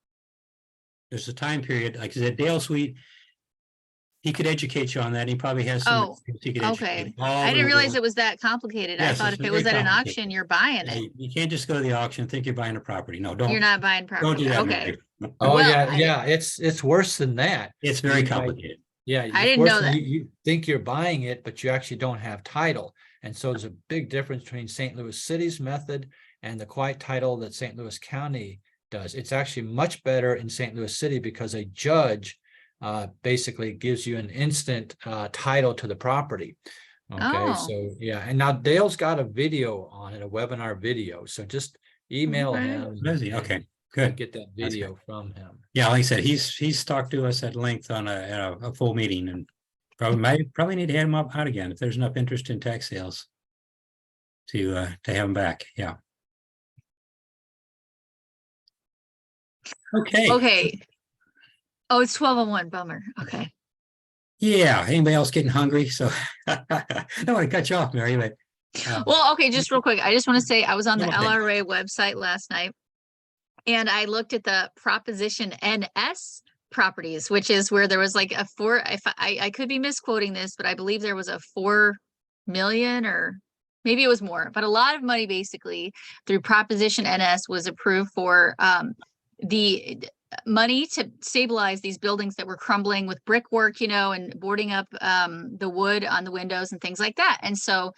there's a time period, like I said, Dale Sweet, he could educate you on that. He probably has some. Oh, he could okay. educate all I the didn't realize rules. it was that complicated. I Yes, thought it's if it was very at an complicated. auction, you're buying Yeah, it. you can't just go to the auction and think you're buying a property. No, don't. You're not buying Don't property. do that. Okay. Oh, Well, yeah, it's worse than that. It's very You might- complicated. Yeah. I it's didn't worse know than that. You think you're buying it, but you actually don't have title. And so there's a big difference between St. Louis City's method and the quiet title that St. Louis County does. It's actually much better in St. Louis City because a judge basically gives you an instant title to the property. Okay, Oh. so yeah, and now Dale's got a video on it, a webinar video. So just email Okay. him. Does he? and Okay, good. Get that That's video from him. Yeah, like I said, he's talked to us at length on a full meeting, and probably need to head him out again if there's enough interest in tax sales to have him back. Yeah. Okay. Okay. Oh, it's 12:01. Bummer. Okay. Yeah. Anybody else getting hungry? So I don't want to cut you off, Mary, but Well, okay, just real quick. I just want to say I was on the Okay. LRA website last night and I looked at the Proposition NS properties, which is where there was like a I could be misquoting this, but I believe there was a 4 million or maybe it was more, but a lot of money basically through Proposition NS was approved for the money to stabilize these buildings that were crumbling with brickwork, and boarding up the wood on the windows and things like that. And so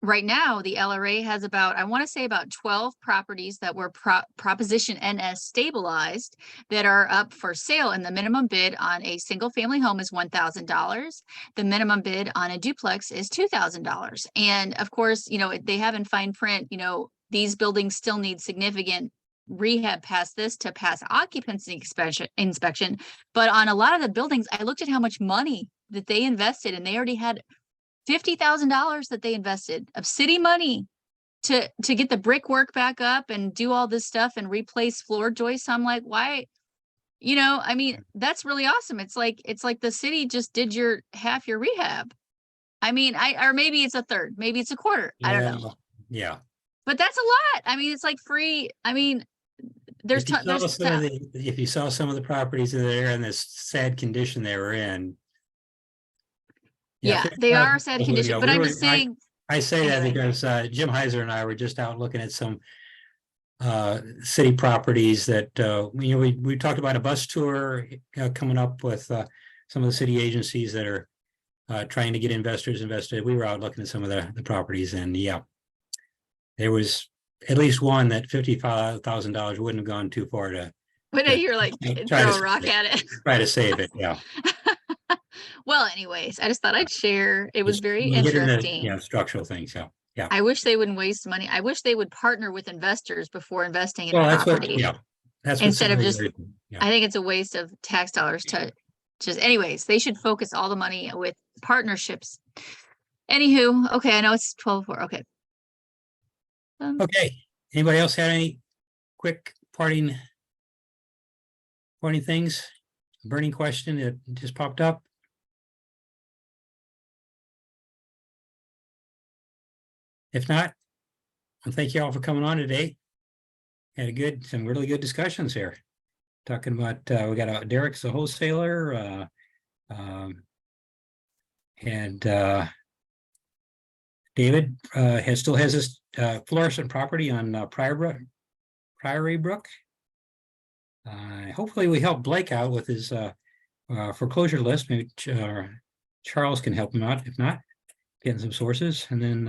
right now the LRA has I want to say about 12 properties that were Proposition NS stabilized that are up for sale. And the minimum bid on a single family home is $1,000. The minimum bid on a duplex is $2,000. And of course, they have in fine print, these buildings still need significant rehab past this to pass occupancy inspection. But on a lot of the buildings, I looked at how much money that they invested, and they already had $50,000 that they invested of city money to get the brickwork back up and do all this stuff and replace floor joists. I'm like, why? I mean, that's really awesome. It's like the city just did half your rehab. I mean, or maybe it's a third, maybe it's a quarter. I don't know. Yeah. But that's a lot. I mean, it's like free. I mean, If you saw some of the properties that are in this sad condition they were in. Yeah, they are a sad condition, but I'm just saying. I say that Anyway. because Jim Heiser and I were just out looking at some city properties that we talked about a bus tour coming up with some of the city agencies that are trying to get investors invested. We were out looking at some of the properties, and yeah, there was at least one that $55,000 wouldn't have gone too far to. But you're like, try throw to a rock at it. Try to save it. Yeah. Well, anyways, I just thought I'd share. It was very You get into, interesting. structural things. So yeah. I wish they wouldn't waste money. I wish they would partner with investors before investing in Well, a that's what, property. yeah. That's what Instead of somebody just, did. Yeah. I think it's a waste of tax dollars to anyways, they should focus all the money with partnerships. Anywho, okay, I know it's 12:04. Okay. Okay. Anybody else had any quick parting things? Burning question that just popped up? If not, well, thank you all for coming on today. Had some really good discussions here. Talking about, we got Derek's a wholesaler, and David still has this fluorescent property on Priory Brook. Hopefully we help Blake out with his foreclosure list. Maybe Charles can help him out. If not, getting some sources. And then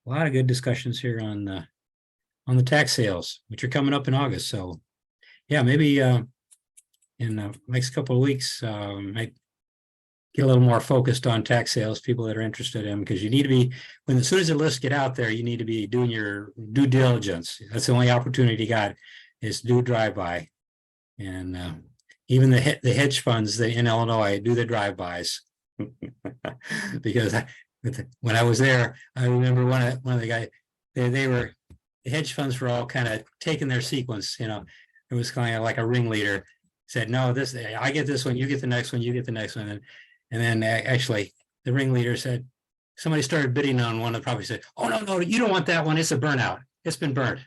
a lot of good discussions here on the tax sales, which are coming up in August. So yeah, maybe in the next couple of weeks, might get a little more focused on tax sales, people that are interested in, because you need to be, as soon as the lists get out there, you need to be doing your due diligence. That's the only opportunity you got, is to do a drive-by. And even the hedge funds in Illinois do the drive-bys. Because when I was there, I remember one of the guys, the hedge funds were all kind of taking their sequence, it was kind of like a ringleader said, no, I get this one, you get the next one, you get the next one. And then actually the ringleader said, somebody started bidding on one that probably said, oh, no, you don't want that one. It's a burnout. It's been burnt.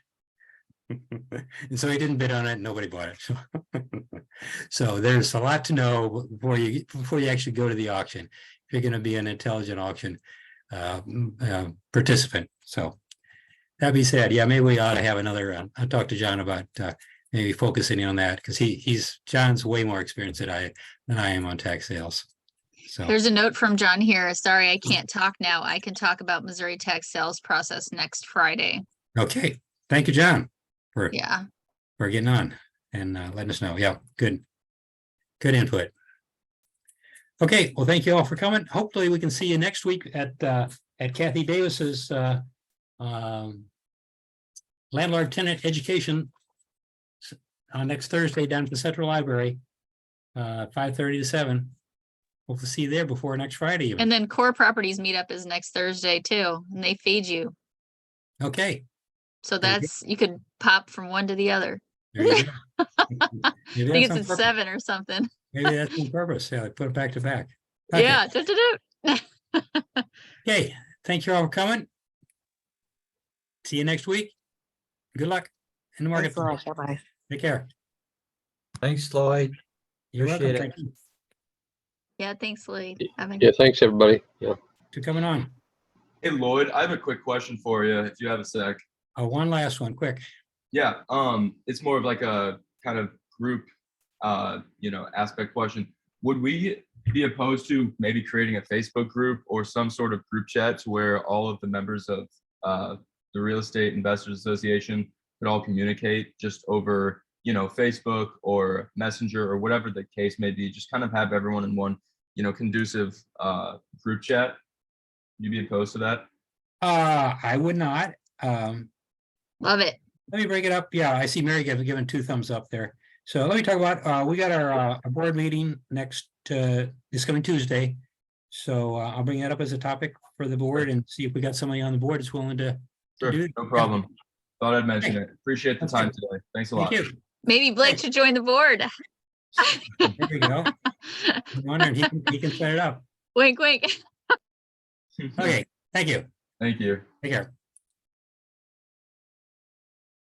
And so he didn't bid on it. And nobody bought it. So there's a lot to know before you actually go to the auction, if you're going to be an intelligent auction participant. So that being said, yeah, maybe we ought to have another, I'll talk to John about maybe focusing on that, because John's way more experienced than I am on tax sales. So, There's a note from John here. Sorry, I can't talk now. I can talk about Missouri tax sales process next Friday. okay, thank you, John, for Yeah. getting on and letting us know. Yeah, good input. Okay, well, thank you all for coming. Hopefully we can see you next week at Kathy Davis's landlord tenant education next Thursday down at the Central Library, 5:30 to 7. Hope to see you there before next Friday even. And then Core Properties meetup is next Thursday too, and they feed you. Okay. So Very good. you could pop from one to the other. There you go. I Maybe think that's it's on at purpose. 7 or something. Maybe that's on purpose. Yeah, put it back to back. Okay. Yeah. Okay, thank you all for coming. See you next week. Good luck in the Thanks a lot. marketplace. Bye-bye. Take care. Thanks, Lloyd. You're welcome. Appreciate it. Thank you Yeah. Thanks, Lee. Yeah, thanks, everybody. Yeah. for coming on. Hey Lloyd, I have a quick question for you if you have a sec. One last one, quick. Yeah, it's more of like a kind of group aspect question. Would we be opposed to maybe creating a Facebook group or some sort of group chat to where all of the members of the Real Estate Investors Association could all communicate just over, Facebook or Messenger or whatever the case may be, just kind of have everyone in one, conducive group chat? Would you be opposed to that? I would not. Love it. Let me bring it up. Yeah, I see Mary giving 2 thumbs up there. So let me talk about, we got our board meeting this coming Tuesday. So I'll bring that up as a topic for the board and see if we got somebody on the board that's willing to Sure, do it. no problem. Thought I'd mention Hey. it. Appreciate the That's time good. today. Thanks a lot. Thank you. Maybe Blake should join the board. There we go. I'm wondering, he can set it up. Wink, wink. Okay, thank you. Thank you. Take care.